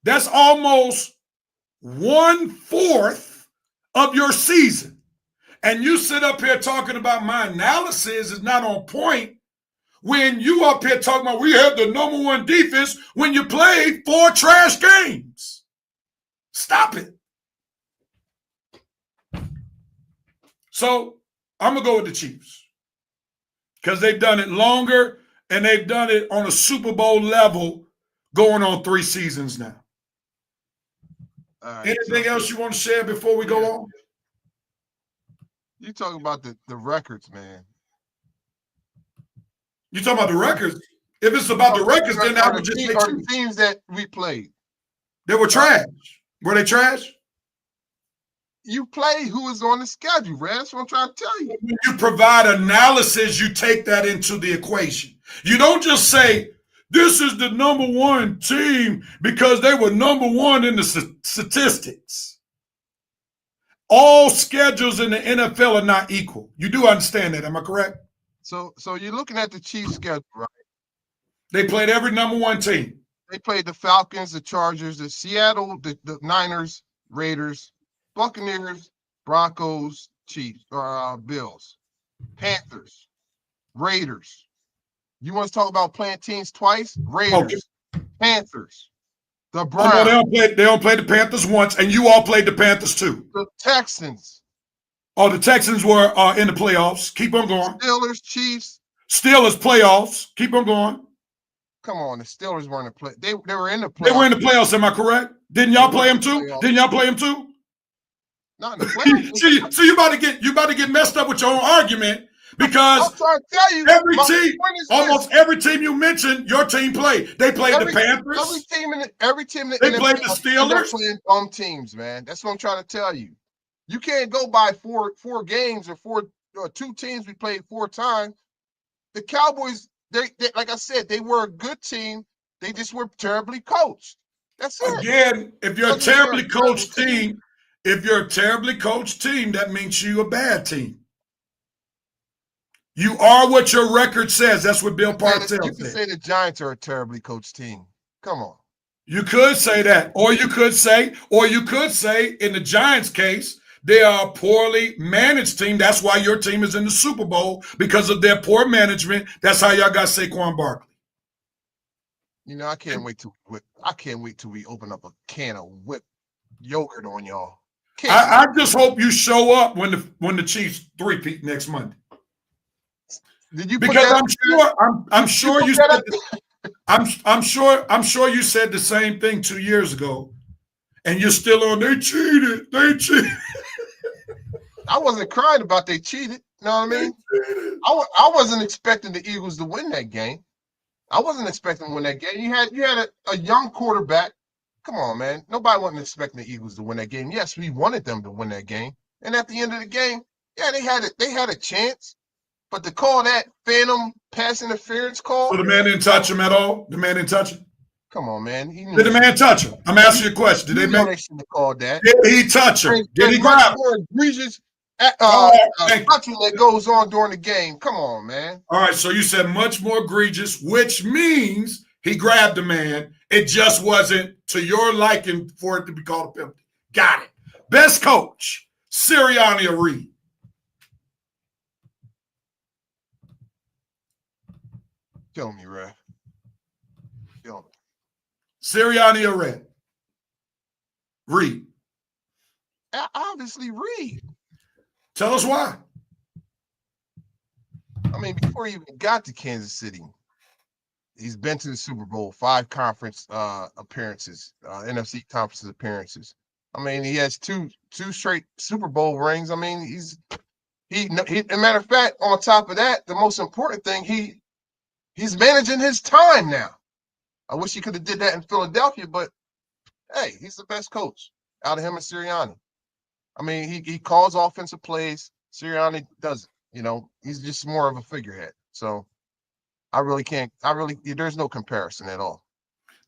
That's almost 1/4 of your season. And you sit up here talking about my analysis is not on point when you up here talking about we have the number 1 defense when you played 4 trash games. Stop it. So I'm going to go with the Chiefs because they've done it longer and they've done it on a Super Bowl level going on 3 seasons now. Right, anything else you want to share before we go on? You talking about the records, man. You talking about the records? If it's about the records, then I would just say the teams that we played. They were trash. Were they trash? You play who is on the schedule, Rev. That's what I'm trying to tell you. When you provide analysis, you take that into the equation. You don't just say, this is the number 1 team because they were number 1 in the statistics. All schedules in the NFL are not equal. You do understand that, am I correct? So you're looking at the Chiefs' schedule, right? They played every number 1 team. They played the Falcons, the Chargers, the Seattle, the Niners, Raiders, Buccaneers, Broncos, Chiefs, Bills, Panthers, Raiders. You want to talk about playing teams twice? Raiders, Panthers, the Browns. Oh, no, they don't play the Panthers once, and you all played the Panthers too. The Texans. Oh, the Texans were in the playoffs. Keep on going. Steelers, Chiefs. Steelers playoffs. Keep on going. Come on, the Steelers weren't in the play. They were in the playoffs. They were in the playoffs. Am I correct? Didn't y'all play them too? Didn't y'all play them too? Not in the playoffs. so you about to get messed up with your own argument. Because I'm trying to tell you, almost every team you mentioned, your team played. They played the Panthers. Every team they played the Steelers. Playing bum teams, man. That's what I'm trying to tell you. You can't go by four games or 2 teams we played 4 times. The Cowboys, they like I said, they were a good team. They just were terribly coached. That's it. Again, if you're a terribly coached team, that means you're a bad team. You are what your record says. That's what Bill Parcells said. You can say the Giants are a terribly coached team. Come on. You could say that. Or you could say, in the Giants' case, they are a poorly managed team. That's why your team is in the Super Bowl, because of their poor management. That's how y'all got Saquon Barkley. You know, I can't wait till we open up a can of whipped yogurt on y'all. I just hope you show up when the Chiefs 3-peat next Monday. Did you? Because I'm sure you said I'm sure you said the same thing 2 years ago, and you're still on. They cheated. I wasn't crying about they cheated. You know what I mean? I wasn't expecting the Eagles to win that game. I wasn't expecting to win that game. You had a young quarterback. Come on, man. Nobody wasn't expecting the Eagles to win that game. Yes, we wanted them to win that game, and at the end of the game, yeah, they had a chance. But to call that phantom pass interference call? So the man didn't touch him at all? The man didn't touch him? Come on, man. Did the man touch him? I'm asking you a question. They shouldn't have called that. Did he touch him? Did he grab him? More egregious touching that goes on during the game. Come on, man. All right, so you said much more egregious, which means he grabbed the man. It just wasn't to your liking for it to be called a penalty. Got it. Best coach, Sirianni or Reed? Kill me, Rev. Kill me. Sirianni or Red? Reed. Obviously, Reed. Tell us why. I mean, before he even got to Kansas City, he's been to the Super Bowl, 5 conference appearances, NFC conference appearances. I mean, he has two straight Super Bowl rings. I mean, he's a matter of fact, on top of that, the most important thing, he's managing his time now. I wish he could have did that in Philadelphia, but hey, he's the best coach out of him and Sirianni. I mean, he calls offensive plays. Sirianni doesn't. You know, he's just more of a figurehead. So there's no comparison at all.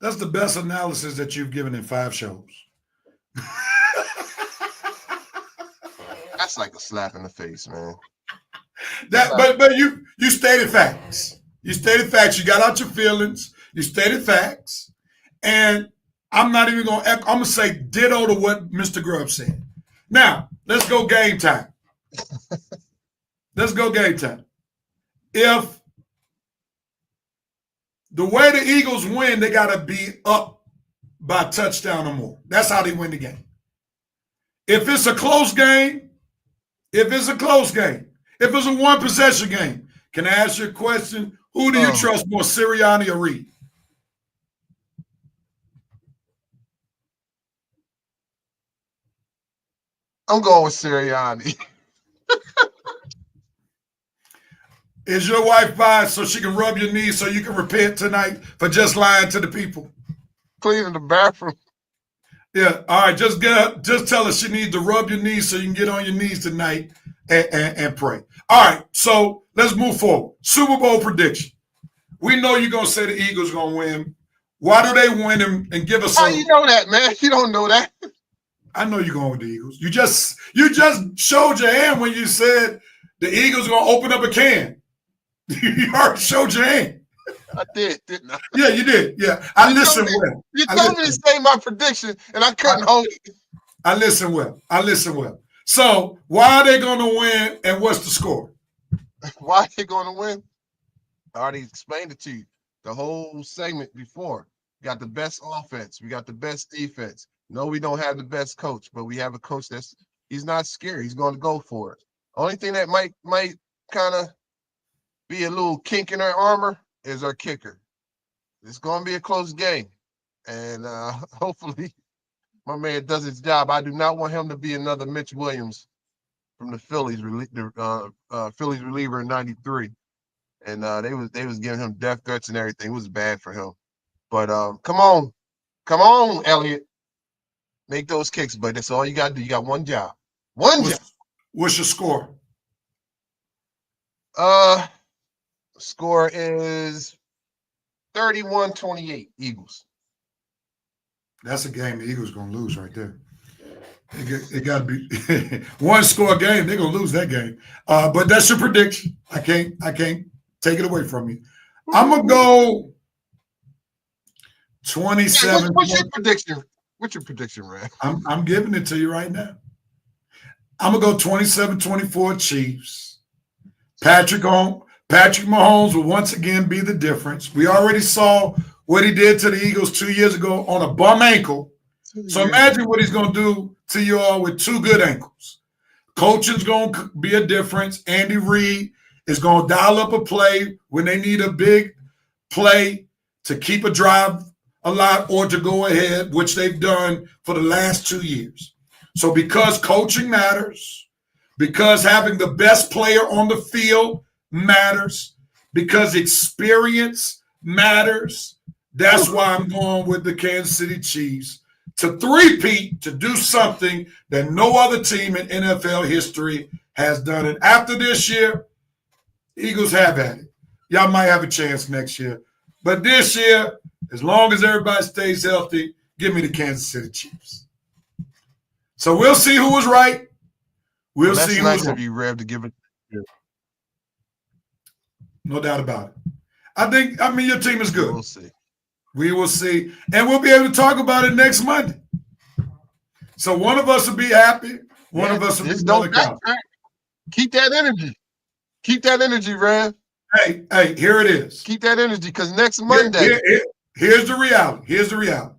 That's the best analysis that you've given in 5 shows. That's like a slap in the face, man. But you stated facts. You stated facts. You got out your feelings. You stated facts. And I'm not even going to echo. I'm going to say ditto to what Mr. Grubb said. Now, let's go game time. Let's go game time. If the way the Eagles win, they got to be up by a touchdown or more. That's how they win the game. If it's a close game, if it's a 1-possession game, can I ask you a question? Who do you trust more, Sirianni or Reed? I'm going with Sirianni. Is your wife by so she can rub your knees so you can repent tonight for just lying to the people? Cleaning the bathroom. Yeah, all right. Just tell her she needs to rub your knees so you can get on your knees tonight and pray. All right, so let's move forward. Super Bowl prediction. We know you're gonna say the Eagles gonna win. Why do they win and give us? How you know that, man? You don't know that. I know you're going with the Eagles. You just showed your hand when you said the Eagles gonna open up a can. You already showed your hand. I did, didn't I? Yeah, you did. Yeah, I listened well. You told me to say my prediction, and I couldn't hold it. I listen well. So why are they going to win, and what's the score? Why are they going to win? I already explained it to you. The whole segment before. We got the best offense. We got the best defense. No, we don't have the best coach, but we have a coach he's not scared. He's going to go for it. Only thing that might kind of be a little kink in our armor is our kicker. It's going to be a close game, and hopefully my man does his job. I do not want him to be another Mitch Williams from the Phillies, Phillies reliever in '93, and they was giving him death threats and everything. It was bad for him. But come on, Elliott, make those kicks. But that's all you got to do. You got one job. What's your score? Score is 31-28 Eagles. That's a game the Eagles going to lose right there. It got to be one score game. They're going to lose that game. But that's your prediction. I can't take it away from you. I'm going to go 27. What's your prediction? What's your prediction, Rev? I'm giving it to you right now. I'm going to go 27-24 Chiefs. Patrick Mahomes will once again be the difference. We already saw what he did to the Eagles 2 years ago on a bum ankle. So imagine what he's going to do to you all with 2 good ankles. Coaching's going to be a difference. Andy Reid is going to dial up a play when they need a big play to keep a drive alive or to go ahead, which they've done for the last 2 years. So because coaching matters, because having the best player on the field matters, because experience matters, that's why I'm going with the Kansas City Chiefs to three-peat, to do something that no other team in NFL history has done. And after this year, Eagles have at it. Y'all might have a chance next year. But this year, as long as everybody stays healthy, give me the Kansas City Chiefs. So we'll see who was right. We'll see who's nice wrong. of you, Rev, to give it. No doubt about it. I mean, your team is good. We'll see. We will see. And we'll be able to talk about it next Monday. So one of us will be happy. One of us will be don't count. Keep that energy. Keep that energy, Rev. Hey, here it is. Keep that energy because next Monday. Here's the reality. Here's the reality.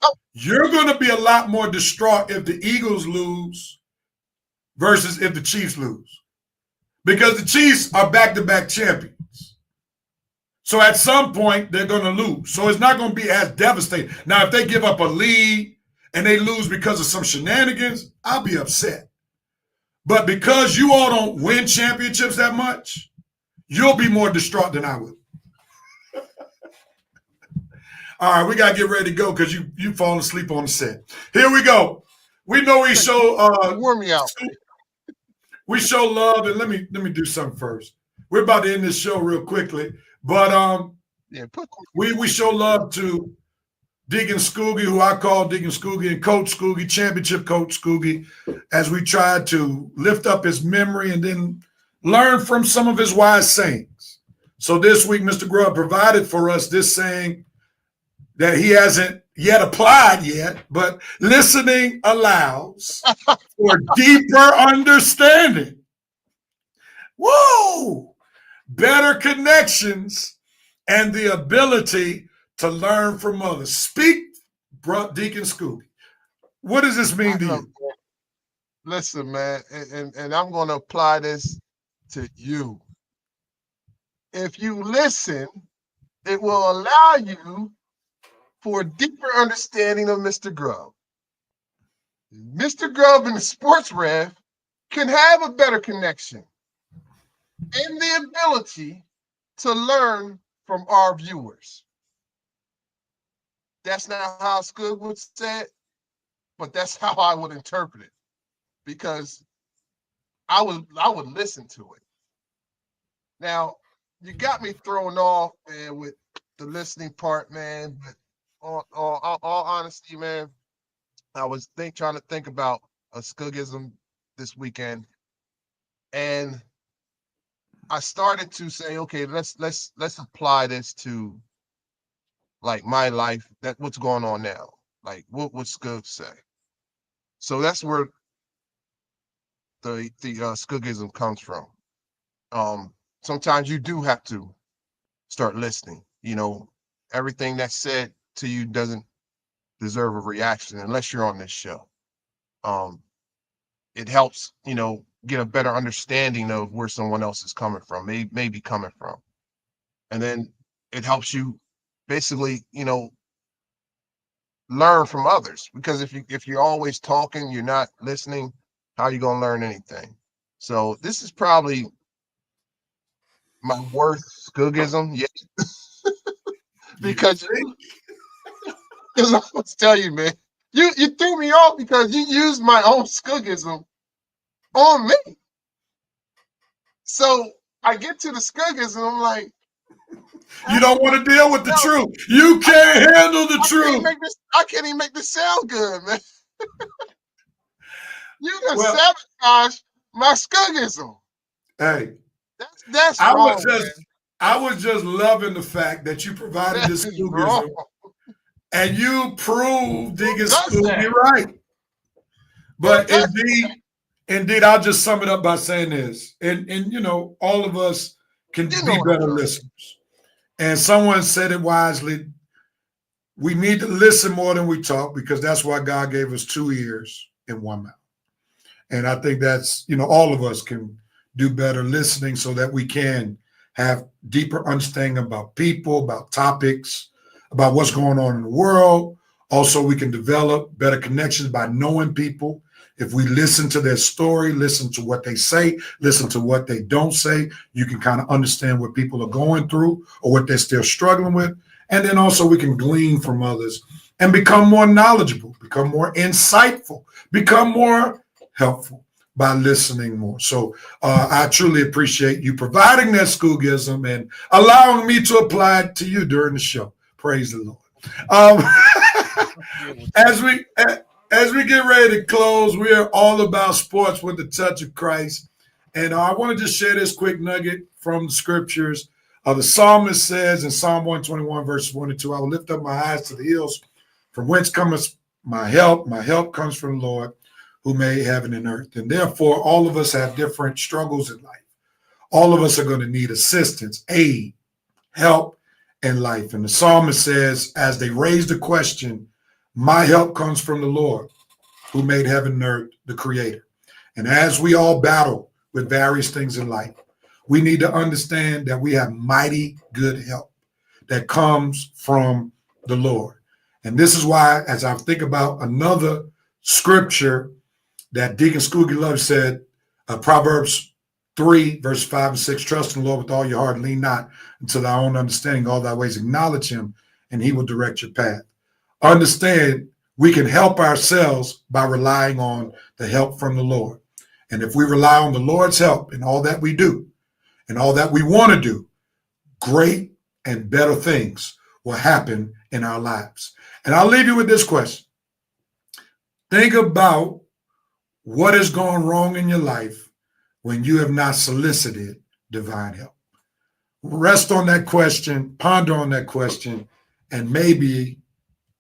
Oh. You're going to be a lot more distraught if the Eagles lose versus if the Chiefs lose. Because the Chiefs are back-to-back champions. So at some point, they're going to lose. So it's not going to be as devastating. Now, if they give up a lead and they lose because of some shenanigans, I'll be upset. But because you all don't win championships that much, you'll be more distraught than I would. All right, we got to get ready to go because you falling asleep on the set. Here we go. We know we show warm me out. We show love, and let me do something first. We're about to end this show real quickly, but we show love to Deacon Scoogie, who I call Deacon Scoogie, and Coach Scoogie, Championship Coach Scoogie, as we try to lift up his memory and then learn from some of his wise sayings. So this week, Mr. Grubb provided for us this saying that he hasn't yet applied yet, but listening allows for deeper understanding. Woo! Better connections and the ability to learn from others. Speak, Deacon Scooby. What does this mean to you? Listen, man, and I'm going to apply this to you. If you listen, it will allow you for a deeper understanding of Mr. Grubb. Mr. Grubb and the Sports Rev can have a better connection and the ability to learn from our viewers. That's not how Scoob would say it, but that's how I would interpret it, because I would listen to it. Now, you got me thrown off, man, with the listening part, man, but all honesty, man, I was trying to think about a Scoogism this weekend, and I started to say, okay, let's apply this to like my life, that what's going on now. Like what would Scoog say? So that's where the Scoogism comes from. Sometimes you do have to start listening. You know, everything that's said to you doesn't deserve a reaction unless you're on this show. It helps, you know, get a better understanding of where someone else is coming from, maybe coming from. And then it helps you basically, you know, learn from others, because if you're always talking, you're not listening, how are you going to learn anything? So this is probably my worst Scoogism yet. because I must tell you, man, you threw me off because you used my own Scoogism on me. So I get to the Scoogism, I'm like, you don't want to deal with the truth. You can't handle the truth. I can't even make this sound good, man. You done sabotage my Scoogism. Hey, that's wrong. I was just loving the fact that you provided this Scoogism, and you proved Deacon Scooby right. But indeed, I'll just sum it up by saying this, and you know, all of us can be better listeners. And someone said it wisely. We need to listen more than we talk, because that's why God gave us 2 ears and 1 mouth. And I think that's, you know, all of us can do better listening so that we can have deeper understanding about people, about topics, about what's going on in the world. Also, we can develop better connections by knowing people. If we listen to their story, listen to what they say, listen to what they don't say, you can kind of understand what people are going through or what they're still struggling with. And then also we can glean from others and become more knowledgeable, become more insightful, become more helpful. by listening more. So I truly appreciate you providing that schoolgism and allowing me to apply it to you during the show. Praise the Lord. As we get ready to close, we are all about sports with the touch of Christ. And I want to just share this quick nugget from the scriptures. The psalmist says in Psalm 121, verses 1 and 2, I will lift up my eyes to the hills, from whence cometh my help. My help comes from the Lord, who made heaven and earth. And therefore, all of us have different struggles in life. All of us are going to need assistance, aid, help in life. And the psalmist says, as they raise the question, my help comes from the Lord, who made heaven and earth, the creator. And as we all battle with various things in life, we need to understand that we have mighty good help that comes from the Lord. And this is why, as I think about another scripture that Deacon Scoogie Love said, Proverbs 3, verse 5 and 6, trust in the Lord with all your heart, lean not unto thy own understanding, all thy ways acknowledge him, and he will direct your path. Understand, we can help ourselves by relying on the help from the Lord. And if we rely on the Lord's help in all that we do and all that we want to do, great and better things will happen in our lives. And I'll leave you with this question. Think about what has gone wrong in your life when you have not solicited divine help. Rest on that question, ponder on that question, and maybe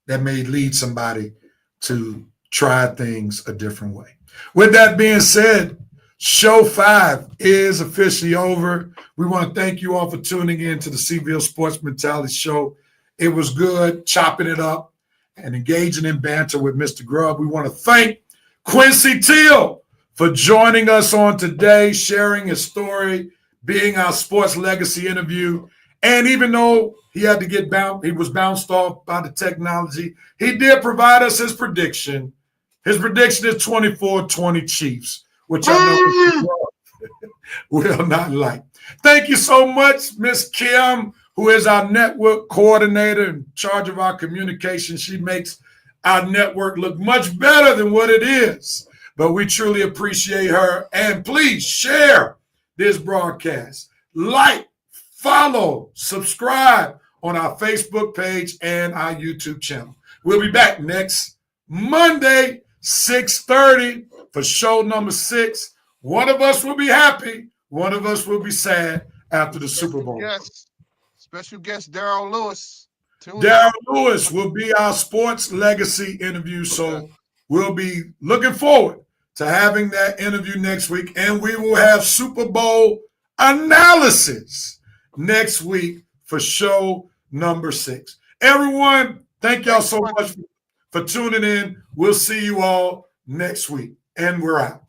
that may lead somebody to try things a different way. With that being said, show 5 is officially over. We want to thank you all for tuning in to the CVL Sports Mentality Show. It was good chopping it up and engaging in banter with Mr. Grub. We want to thank Quincy Teel for joining us on today, sharing his story, being our sports legacy interview. And even though he had to get he was bounced off by the technology, he did provide us his prediction. His prediction is 24-20 Chiefs, which I know will not like. Thank you so much, Miss Kim, who is our network coordinator in charge of our communication. She makes our network look much better than what it is. But we truly appreciate her. And please share this broadcast. Like, follow, subscribe on our Facebook page and our YouTube channel. We'll be back next Monday, 6:30 for show number 6. One of us will be happy. One of us will be sad after the Super Bowl. Special guest Daryl Lewis. Daryl Lewis will be our sports legacy interview. So we'll be looking forward to having that interview next week. And we will have Super Bowl analysis next week for show number 6. Everyone, thank y'all so much for tuning in. We'll see you all next week. And we're out.